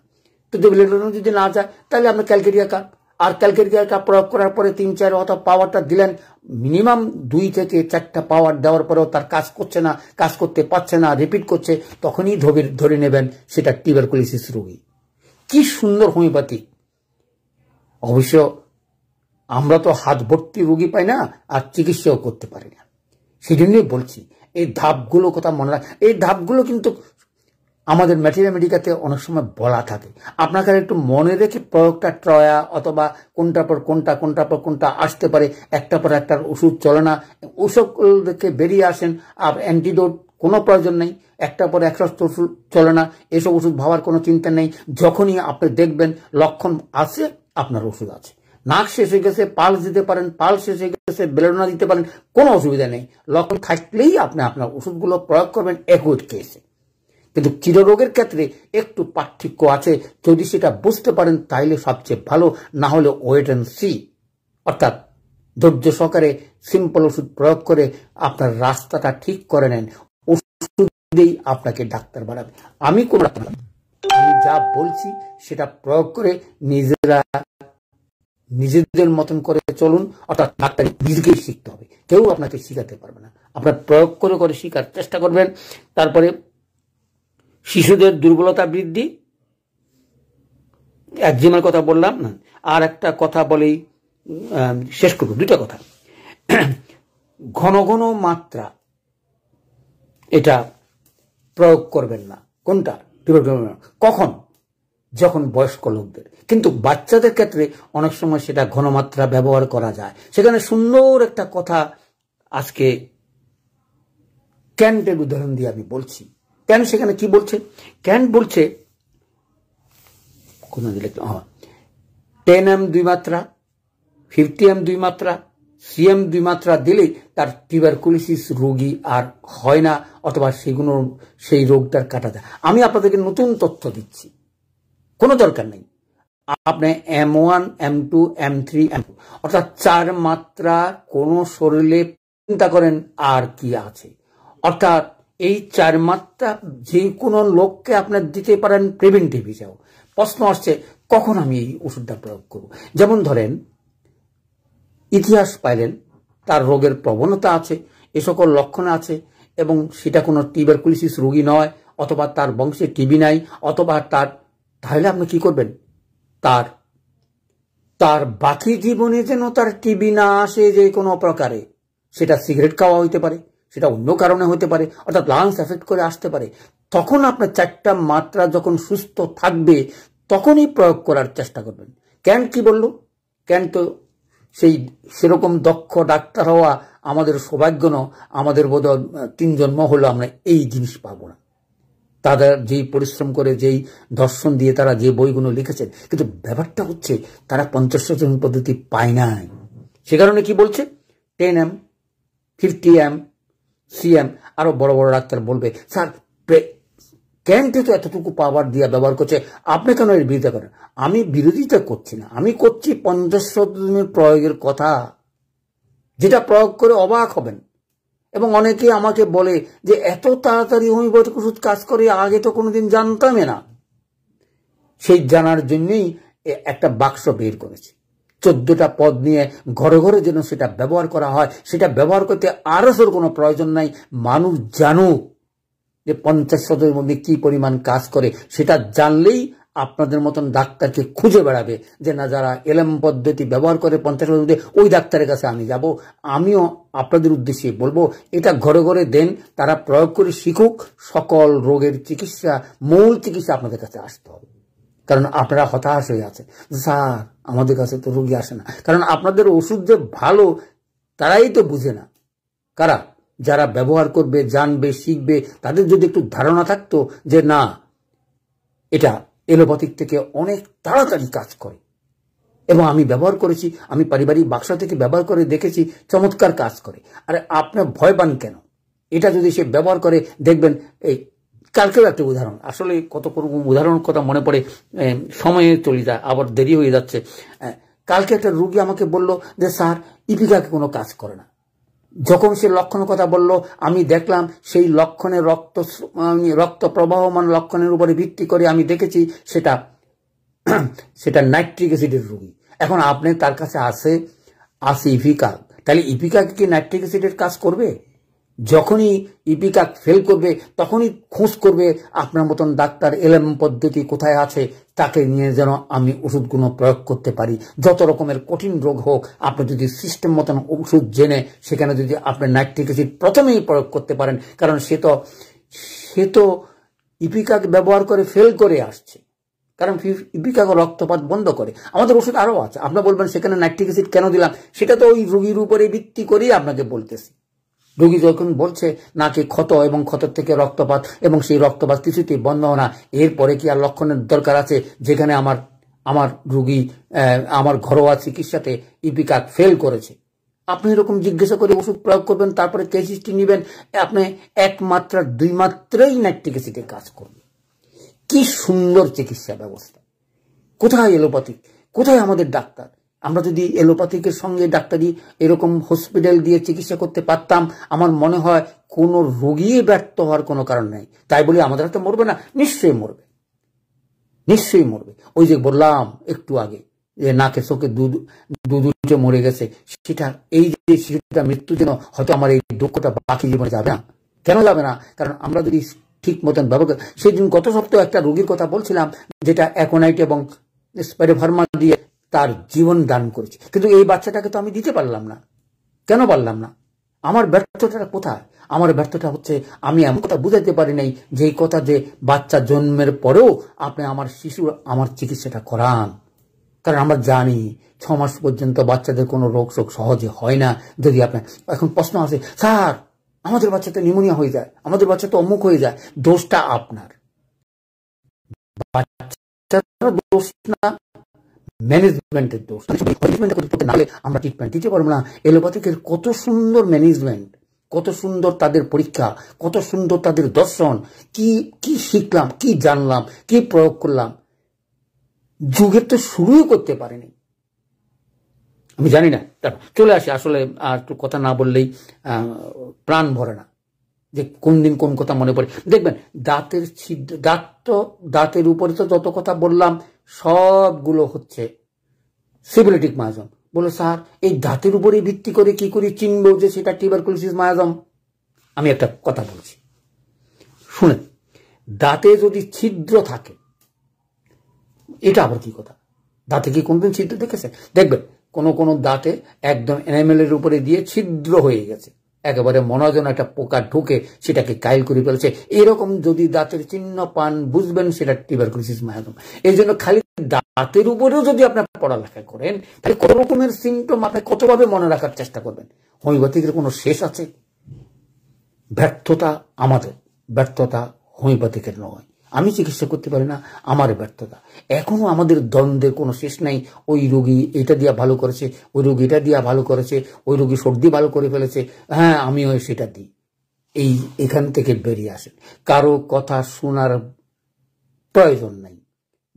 তো বেলেডোনা যদি না যায় তাহলে আপনি ক্যালকেরিয়া কার্প, আর ক্যালকেরিয়া কার্প প্রয়োগ করার পরে 3-4 অথবা পাওয়ারটা দিলেন, মিনিমাম 2 থেকে 4টা পাওয়ার দেওয়ার পরেও তার কাজ করছে না, কাজ করতে পারছে না, রিপিট করছে, তখনই ধরে নেবেন সেটা টিউবারকুলোসিস রোগী। কি সুন্দর হোমিওপ্যাথি। অবশ্য আমরা তো হাত ভর্তি রোগী পাই না, আর চিকিৎসাও করতে পারি না। সেই জন্যই বলছি এই ধাপগুলো কথা মনে রাখ। এই ধাপগুলো কিন্তু আমাদের ম্যাথমেটিকাতে অনেক সময় বলা থাকে, আপনাকে একটু মনে রেখে প্রয়োগটা ট্রয়া অথবা কোনটার পর কোনটা আসতে পারে, একটা পর একটার ওষুধ চলে না, ওষুধ দেখে বেরিয়ে আসেন। আর অ্যান্টিডোট কোনো প্রয়োজন নেই, একটা পর একটা ওষুধ চলে না, এসব ওষুধ ভাবার কোনো চিন্তা নেই। যখনই আপনি দেখবেন লক্ষণ আছে, আপনার ওষুধ আছে। নাক শেষ হয়ে গেছে, পালস দিতে পারেন, পালস শেষ হয়ে গেছে, বেলেডোনা দিতে পারেন, কোনো অসুবিধা নেই। লক্ষণ থাকলেই আপনি আপনার ওষুধগুলো প্রয়োগ করবেন একুট কেসে। কিন্তু চিররোগের ক্ষেত্রে একটু পার্থক্য আছে, যদি সেটা বুঝতে পারেন তাইলে সবচেয়ে ভালো, না হলে ওয়েট অ্যান্ড সি, অর্থাৎ ধৈর্য সহকারে সিম্পল ওষুধ প্রয়োগ করে আপনার রাস্তাটা ঠিক করে নেন। ওষুধ দিয়েই আপনাকে ডাক্তার বানাবে। আমি যা বলছি সেটা প্রয়োগ করে নিজেদের মতন করে চলুন, অর্থাৎ ডাক্তারি নিজেকেই শিখতে হবে, কেউ আপনাকে শিখাতে পারবে না। আপনার প্রয়োগ করে করে শিখার চেষ্টা করবেন। তারপরে শিশুদের দুর্বলতা বৃদ্ধি, একজিমার কথা বললাম না, আর একটা কথা বলেই শেষ করব, দুইটা কথা। ঘন ঘন মাত্রা এটা প্রয়োগ করবেন না। কোনটা? কখন? যখন বয়স্ক লোকদের। কিন্তু বাচ্চাদের ক্ষেত্রে অনেক সময় সেটা ঘনমাত্রা ব্যবহার করা যায়। সেখানে সুন্দর একটা কথা আজকে ক্যান্টের উদাহরণ দিয়ে আমি বলছি। ক্যান্ট সেখানে কি বলছে? ক্যান্ট বলছে 10 m 2 মাত্রা, 50 m 2 মাত্রা, CM 2 মাত্রা দিলেই তার টিউবারকুলোসিস রোগী আর হয় না, অথবা সেগুলো সেই রোগটার কাটা যায়। আমি আপনাদেরকে নতুন তথ্য দিচ্ছি, কোনো দরকার নেই আপনি M1, M2, M3, M2 অর্থাৎ 4 মাত্রা কোন শরীরে চিন্তা করেন আর কি আছে। অর্থাৎ এই 4 মাত্রা যে কোনো লোককে আপনার দিতে পারেন প্রিভেন্টিভ হিসাবে। প্রশ্ন আসছে কখন আমি এই ওষুধটা প্রয়োগ করব? যেমন ধরেন ইতিহাস পাইলেন তার রোগের প্রবণতা আছে, এ সকল লক্ষণ আছে, এবং সেটা কোনো টিউবারকুলোসিস রোগী নয়, অথবা তার বংশে টিবি নাই, অথবা তাহলে আপনি কি করবেন? তার বাকি জীবনে যেন তার টিবি না আসে যে কোনো প্রকারে, সেটা সিগারেট খাওয়া হইতে পারে, সেটা অন্য কারণে হতে পারে, অর্থাৎ লাংস এফেক্ট করে আসতে পারে। তখন আপনার 4টা মাত্রা যখন সুস্থ থাকবে তখনই প্রয়োগ করার চেষ্টা করবেন। ক্যান্ট কি বলল? ক্যান্ট তো সেরকম দক্ষ ডাক্তার হওয়া আমাদের সৌভাগ্য নয়। আমাদের বোধহয় 3 জন্ম হলো আমরা এই জিনিস পাবো না। তাদের যেই পরিশ্রম করে, যেই দর্শন দিয়ে তারা যে বইগুলো লিখেছেন, কিন্তু ব্যাপারটা হচ্ছে তারা 50 পদ্ধতি পায় নাই। সে কারণে কি বলছে? 10 m, 50 m, CM। আরো বড় বড় ডাক্তার বলবে স্যার ক্যান্টে তো এতটুকু পাওয়ার দিয়ে ব্যবহার করছে, আপনি কেন এর বিরোধিতা করেন? আমি বিরোধিতা করছি না, আমি করছি 50 প্রয়োগের কথা, যেটা প্রয়োগ করে অবাক হবেন। এবং অনেকে আমাকে বলে যে এত তাড়াতাড়ি হোমিওপ্যাথিক ওষুধ কাজ করে, আগে তো কোনোদিন জানতামই না। সেই জানার জন্যই একটা বাক্স বের করেছি, 14টা পদ নিয়ে ঘরে ঘরে যেন সেটা ব্যবহার করা হয়। সেটা ব্যবহার করতে আরও কোনো প্রয়োজন নাই, মানুষ জানুক যে 50 মধ্যে কি পরিমাণ কাজ করে। সেটা জানলেই আপনাদের মতন ডাক্তারকে খুঁজে বেড়াবে, যে না যারা এলএম পদ্ধতি ব্যবহার করে 50 মধ্যে, ওই ডাক্তারের কাছে আমি যাব। আমিও আপনাদের উদ্দেশ্যে বলবো এটা ঘরে ঘরে দেন, তারা প্রয়োগ করে শিখুক। সকল রোগের চিকিৎসা, মূল চিকিৎসা আপনাদের কাছে আসতে হবে। কারণ আপনারা হতাশ হয়ে আছেন, স্যার আমাদের কাছে তো রোগী আসে না। কারণ আপনাদের ওষুধ যে ভালো তারাই তো বুঝে না। কারা? যারা ব্যবহার করবে, জানবে, শিখবে, তাদের যদি একটু ধারণা থাকতো যে না এটা এলোপ্যাথিক থেকে অনেক তাড়াতাড়ি কাজ করে, এবং আমি ব্যবহার করেছি, আমি পারিবারিক বাক্সা থেকে ব্যবহার করে দেখেছি, চমৎকার কাজ করে। আরে আপনার ভয় পান কেন? এটা যদি সে ব্যবহার করে দেখবেন। এই কালকেও একটা উদাহরণ, আসলে কত উদাহরণ কথা মনে পড়ে, সময়ে চলে যায়, আবার দেরি হয়ে যাচ্ছে। কালকে একটা রুগী আমাকে বলল যে স্যার ইপিকাকে কোনো কাজ করে না। যখন সে লক্ষণের কথা বলল, আমি দেখলাম সেই লক্ষণের রক্ত প্রবাহমান লক্ষণের উপরে ভিত্তি করে আমি দেখেছি সেটা নাইট্রিক অ্যাসিডের রোগী। এখন আপনি তার কাছে আসে ইপিকাক, তাহলে ইপিকাক কি নাইট্রিক অ্যাসিডের কাজ করবে? যখনই ইপিকাক ফেল করবে তখনই খোঁজ করবে আপনার মতন ডাক্তার এলএম পদ্ধতি কোথায় আছে, তাকে নিয়ে যেন আমি ওষুধগুলো প্রয়োগ করতে পারি। যত রকমের কঠিন রোগ হোক, আপনি যদি সিস্টেম মতন ওষুধ জেনে সেখানে যদি আপনি নাইট্রিক অ্যাসিড প্রথমেই প্রয়োগ করতে পারেন, কারণ সে তো ইপিকাক ব্যবহার করে ফেল করে আসছে। কারণ ইপিকাক রক্তপাত বন্ধ করে। আমাদের ওষুধ আরও আছে, আপনি বলবেন সেখানে নাইট্রিক অ্যাসিড কেন দিলাম? সেটা তো ওই রোগীর উপরে ভিত্তি করেই আপনাকে বলতেছি। রোগী যখন বলছে নাকি ক্ষত এবং ক্ষতের থেকে রক্তপাত, এবং সেই রক্তপাত কিছুতেই বন্ধ হয় না, এরপরে কি আর লক্ষণের দরকার আছে? যেখানে আমার রোগী আমার ঘরোয়া চিকিৎসাতে ইপিকাক ফেল করেছে, আপনি এরকম জিজ্ঞাসা করে ওষুধ প্রয়োগ করবেন, তারপরে কেসিসটি নেবেন, আপনি 1 মাত্রা 2 মাত্রাই নাইট্রিক অ্যাসিডে কাজ করবেন। কি সুন্দর চিকিৎসা ব্যবস্থা! কোথায় এলোপ্যাথিক, কোথায় আমাদের ডাক্তার? আমরা যদি এলোপ্যাথিকের সঙ্গে ডাক্তারি এরকম হসপিটাল দিয়ে চিকিৎসা করতে পারতাম, আমার মনে হয় কোনো রোগী ব্যর্থ হওয়ার কোনো কারণ নেই। তাই বলে আমাদের হাতে মরবে না? নিশ্চয়ই মরবে, নিশ্চয়ই মরবে। ওই যে বললাম একটু আগে যে নাকে চোখে দুধে মরে গেছে, সেটা এই যে শিশুটা মৃত্যুর জন্য হয়তো আমার এই দুঃখটা বাকি জীবনে যাবে না। কেন যাবে না? কারণ আমরা যদি ঠিক মতন ব্যবহার করি। সেই দিন গত সপ্তাহে একটা রোগীর কথা বলছিলাম, যেটা অ্যাকোনাইট এবং স্পাইরোফার্মা দিয়ে তার জীবন দান করেছি, কিন্তু এই বাচ্চাটাকে তো আমি দিতে পারলাম না। কেন পারলাম না? আমার ব্যর্থতা কোথায়? আমার ব্যর্থতা হচ্ছে আমি এমন কথা বুঝাইতে পারি নাই, যে কথা যে বাচ্চা জন্মের পরেও আপনি আমার শিশু আমার চিকিৎসাটা করান। কারণ আমরা জানি 6 মাস পর্যন্ত বাচ্চাদের কোনো রোগ শোক সহজে হয় না। যদি আপনার এখন প্রশ্ন আছে, স্যার আমাদের বাচ্চা তো নিউমোনিয়া হয়ে যায়, আমাদের বাচ্চা তো অমুক হয়ে যায়, দোষটা আপনার। বাচ্চার দোষ না, ম্যানেজমেন্টের দোষ। আমরা ট্রিটমেন্ট দিতে পারবো না। এলোপ্যাথিকের কত সুন্দর ম্যানেজমেন্ট, কত সুন্দর তাদের পরীক্ষা, কত সুন্দর তাদের দর্শন, কি কি শিখলাম, কি জানলাম, কি প্রয়োগ করলাম, যুগের তো শুরুই করতে পারেনি। আমি জানি না, চলে আসি। আসলে আর একটু কথা না বললেই প্রাণ ভরে না, যে কোন দিন কোন কথা মনে পড়ে। দেখবেন দাঁতের ছিদ্র, দাঁতের উপরে তো যত কথা বললাম সবগুলো হচ্ছে সিফিলিটিক মায়াজম। বলে স্যার এই দাঁতের উপরে ভিত্তি করে কি করে চিনব যে সেটা টিউবারকুলোসিস মায়াজম? আমি একটা কথা বলছি, শুনেন। দাঁতে যদি ছিদ্র থাকে, এটা আবার কি কথা? দাঁতে কি কোনদিন ছিদ্র দেখেছেন? দেখবেন কোন কোন দাঁতে একদম এনামেলের উপরে দিয়ে ছিদ্র হয়ে গেছে, একেবারে মনে যেন একটা পোকা ঢুকে সেটাকে কাইল করে ফেলছে। এরকম যদি দাঁতের চিহ্ন পান, বুঝবেন সেটা টিউবারকুলোসিস মায়াজম। এই জন্য খালি দাঁতের উপরেও যদি আপনার পড়ালেখা করেন, তাহলে কত রকমের সিমটম আপনি কতভাবে মনে রাখার চেষ্টা করবেন। হোমিওপ্যাথিকের কোনো শেষ আছে? ব্যর্থতা আমাদের, ব্যর্থতা হোমিওপ্যাথিকের নয়। আমি চিকিৎসা করতে পারি না, আমার ব্যর্থতা। এখনো আমাদের দ্বন্দ্বের কোনো শেষ নাই। ওই রোগী এটা দিয়া ভালো করেছে, ওই রোগী এটা দিয়া ভালো করেছে, ওই রোগী সর্দি ভালো করে ফেলেছে, হ্যাঁ আমিও সেটা দিই। এখান থেকে বেরিয়ে আসেন। কারো কথা শোনার প্রয়োজন নাই।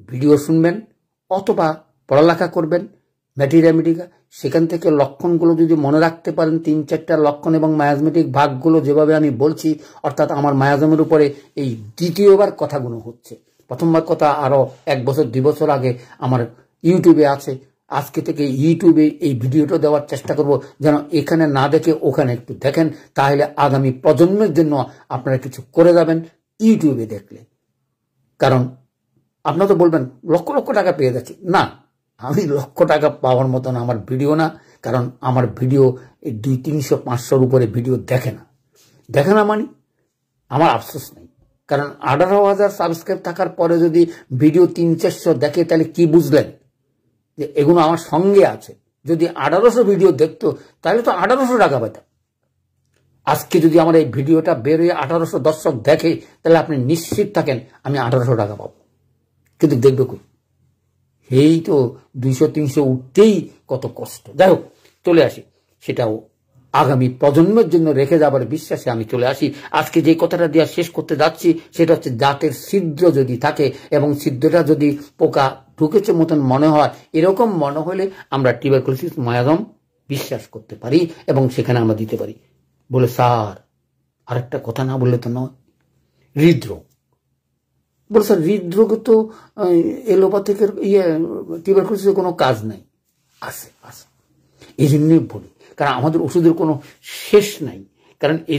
ভিডিও শুনবেন অথবা পড়ালেখা করবেন ম্যাটেরিয়া, সেখান থেকে লক্ষণগুলো যদি মনে রাখতে পারেন, 3-4টা লক্ষণ এবং মায়াজমেটিক ভাগগুলো যেভাবে আমি বলছি, অর্থাৎ আমার মায়াজমের উপরে এই দ্বিতীয়বার কথাগুলো হচ্ছে। প্রথমবার কথা আরো 1 বছর 2 বছর আগে আমার ইউটিউবে আছে। আজকে থেকে ইউটিউবে এই ভিডিওটা দেওয়ার চেষ্টা করব, যেন এখানে না দেখে ওখানে একটু দেখেন। তাহলে আগামী প্রজন্মের জন্য আপনারা কিছু করে যাবেন ইউটিউবে দেখলে। কারণ আপনারা তো বলবেন লক্ষ লক্ষ টাকা পেয়ে যাচ্ছি। না, আমি লক্ষ টাকা পাওয়ার মতন আমার ভিডিও না। কারণ আমার ভিডিও এই 200-300-500 উপরে ভিডিও দেখে না মানে আমার আফসোস নেই। কারণ 18,000 সাবস্ক্রাইব থাকার পরে যদি ভিডিও 300-400 দেখে, তাহলে কি বুঝলেন যে এগুলো আমার সঙ্গে আছে। যদি 1800 ভিডিও দেখতো তাহলে তো 1800 টাকা পেতাম। আজকে যদি আমার এই ভিডিওটা বের হয়ে 1800 দর্শক দেখে, তাহলে আপনি নিশ্চিত থাকেন আমি 1800 টাকা পাবো। কিন্তু দেখবে কই, এই তো 200-300 উঠতেই কত কষ্ট। যাই হোক, চলে আসি। সেটাও আগামী প্রজন্মের জন্য রেখে যাবার বিশ্বাসে আমি চলে আসি। আজকে যে কথাটা দিয়ে শেষ করতে যাচ্ছি সেটা হচ্ছে, দাঁতের ছিদ্র যদি থাকে এবং ছিদ্রটা যদি পোকা ঢুকেছে মতন মনে হয়, এরকম মনে হলে আমরা টিউবারকুলোসিস মায়াজম বিশ্বাস করতে পারি এবং সেখানে আমরা দিতে পারি। বলে স্যার আরেকটা কথা না বললে তো নয়, হৃদরোগ। বলে স্যার হৃদরোগে তো এলোপ্যাথিকের টিউবারকুলোসিসের কোনো কাজ নাই। আছে, এই জন্যই বলি, কারণ আমাদের ওষুধের কোনো শেষ নাই। কারণ এই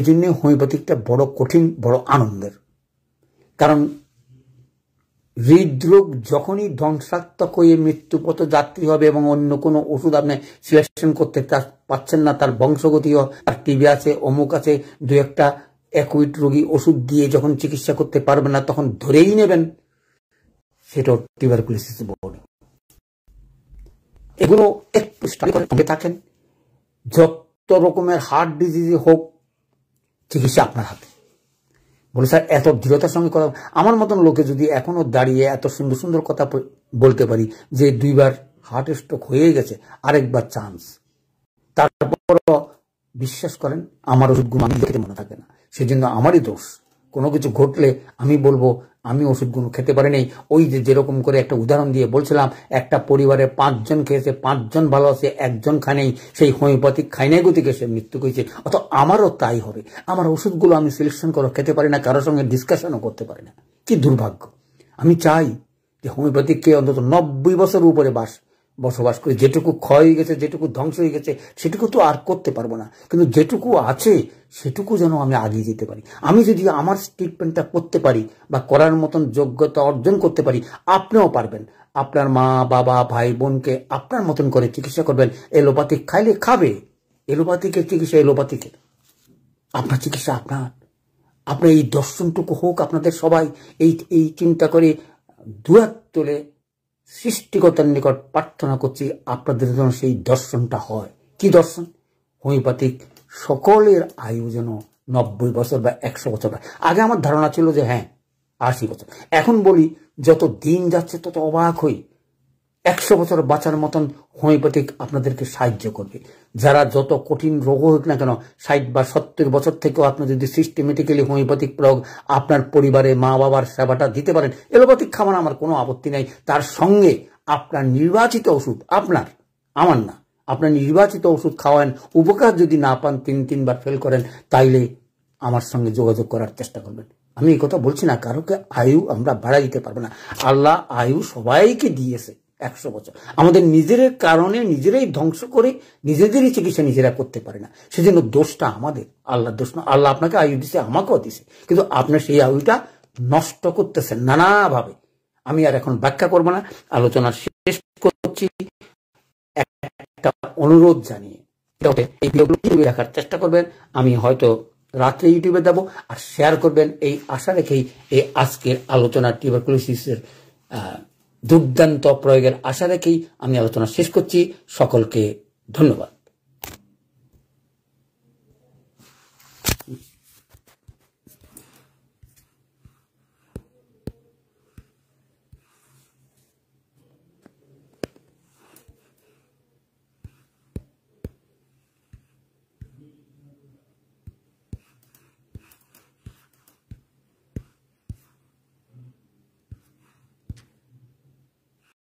জন্যই হোমিওপ্যাথিকটা বড় কঠিন, বড় আনন্দের। কারণ হৃদরোগ যখনই ধ্বংসাত্মক হয়ে মৃত্যুপথ যাত্রী হবে এবং অন্য কোনো ওষুধ আপনি সিলেকশন করতে পারছেন না, তার বংশগতীয়, তার টিবি আছে, অমুক আছে, 2-1টা অ্যাকুইট রোগী ওষুধ দিয়ে যখন চিকিৎসা করতে পারবেন না, তখন ধরেই নেবেন সেটা টিউবারকুলোসিস বলে। এগুলো একটু স্টাডি করে থাকেন। যত রকমের হার্ট ডিজিজ হোক, চিকিৎসা আপনার হাতে। বলে স্যার এত দৃঢ়তার সঙ্গে কথা, আমার মতন লোকে যদি এখনো দাঁড়িয়ে এত সুন্দর সুন্দর কথা বলতে পারি যে 2বার হার্ট স্ট্রোক হয়ে গেছে, আরেকবার চান্স, তারপর বিশ্বাস করেন আমার ওষুধগুলো আমি দেখতে মনে থাকে না। সেজন্য আমারই দোষ। কোনো কিছু ঘটলে আমি বলবো আমি ওষুধগুলো খেতে পারি নাই। ওই যেরকম করে একটা উদাহরণ দিয়ে বলছিলাম, একটা পরিবারে 5 জন খেয়েছে, 5 জন ভালো আছে, 1 জন খায় নাই, সেই হোমিওপ্যাথিক খাইনাই গতিকে সে মৃত্যু হয়েছে। অত আমারও তাই হবে। আমার ওষুধগুলো আমি সিলেকশন করে খেতে পারি না, কারোর সঙ্গে ডিসকাশনও করতে পারি না। কি দুর্ভাগ্য। আমি চাই যে হোমিওপ্যাথিককে অন্তত 90 বছর উপরে বসবাস করি। যেটুকু ক্ষয় হয়ে গেছে, যেটুকু ধ্বংস হয়ে গেছে, সেটুকু তো আর করতে পারবো না, কিন্তু যেটুকু আছে সেটুকু যেন আমি আগিয়ে যেতে পারি। আমি যদি আমার ট্রিটমেন্টটা করতে পারি বা করার মতন যোগ্যতা অর্জন করতে পারি, আপনিও পারবেন। আপনার মা বাবা ভাই বোনকে আপনার মতন করে চিকিৎসা করবেন। এলোপ্যাথিক খাইলে খাবে, এলোপ্যাথিকের চিকিৎসা এলোপ্যাথিকের, আপনার চিকিৎসা আপনার। আপনার এই দর্শনটুকু হোক আপনাদের সবাই, এই চিন্তা করে দুহাত তুলে সৃষ্টিকর্তার নিকট প্রার্থনা করছি আপনাদের যেন সেই দর্শনটা হয়। কি দর্শন? হোমিওপ্যাথিক সকলের আয়ু যেন 90 বছর বা 100 বছর। আগে আমার ধারণা ছিল যে হ্যাঁ 80 বছর, এখন বলি যত দিন যাচ্ছে তত অবাক হই। 100 বছর বাঁচার মতন হোমিওপ্যাথিক আপনাদেরকে সাহায্য করবে। যারা যত কঠিন রোগ হোক না কেন, 60 বা 70 বছর থেকেও আপনি যদি সিস্টেমেটিক্যালি হোমিওপ্যাথিক প্রয়োগ আপনার পরিবারে মা বাবার সেবাটা দিতে পারেন, এলোপ্যাথিক খাওয়ানো আমার কোনো আপত্তি নাই। তার সঙ্গে আপনার নির্বাচিত ওষুধ, আপনার, আমার না, আপনার নির্বাচিত ওষুধ খাওয়ান, উপকার যদি না পান, 3-3 বার ফেল করেন, তাইলে আমার সঙ্গে যোগাযোগ করার চেষ্টা করবেন। আমি এই কথা বলছি না কারোকে আয়ু আমরা বাড়াই দিতে পারবো না। আল্লাহ আয়ু সবাইকে দিয়েছে 100 বছর। আমাদের নিজের কারণে নিজেরাই ধ্বংস করে নিজেদেরই চিকিৎসা নিজেরা করতে পারে না, সেজন্য দোষটা আমাদের, আল্লাহর দোষ না। আল্লাহ আপনাকে আয়ু দিছে, আমাকেও দিছে, কিন্তু আপনার সেই আয়ুটা নষ্ট করতেছেন নানাভাবে। আমি আর এখন ব্যাখ্যা করব না, আলোচনা শেষ করছি একটা অনুরোধ জানিয়ে। এই ভিডিওগুলো দেখার চেষ্টা করবেন। আমি হয়তো রাত্রে ইউটিউবে দেবো, আর শেয়ার করবেন এই আশা রেখেই এই আজকের আলোচনা টিউবারকুলোসিসের দুর্দান্ত প্রয়োগের আশা রেখেই আমি আলোচনা শেষ করছি। সকলকে ধন্যবাদ।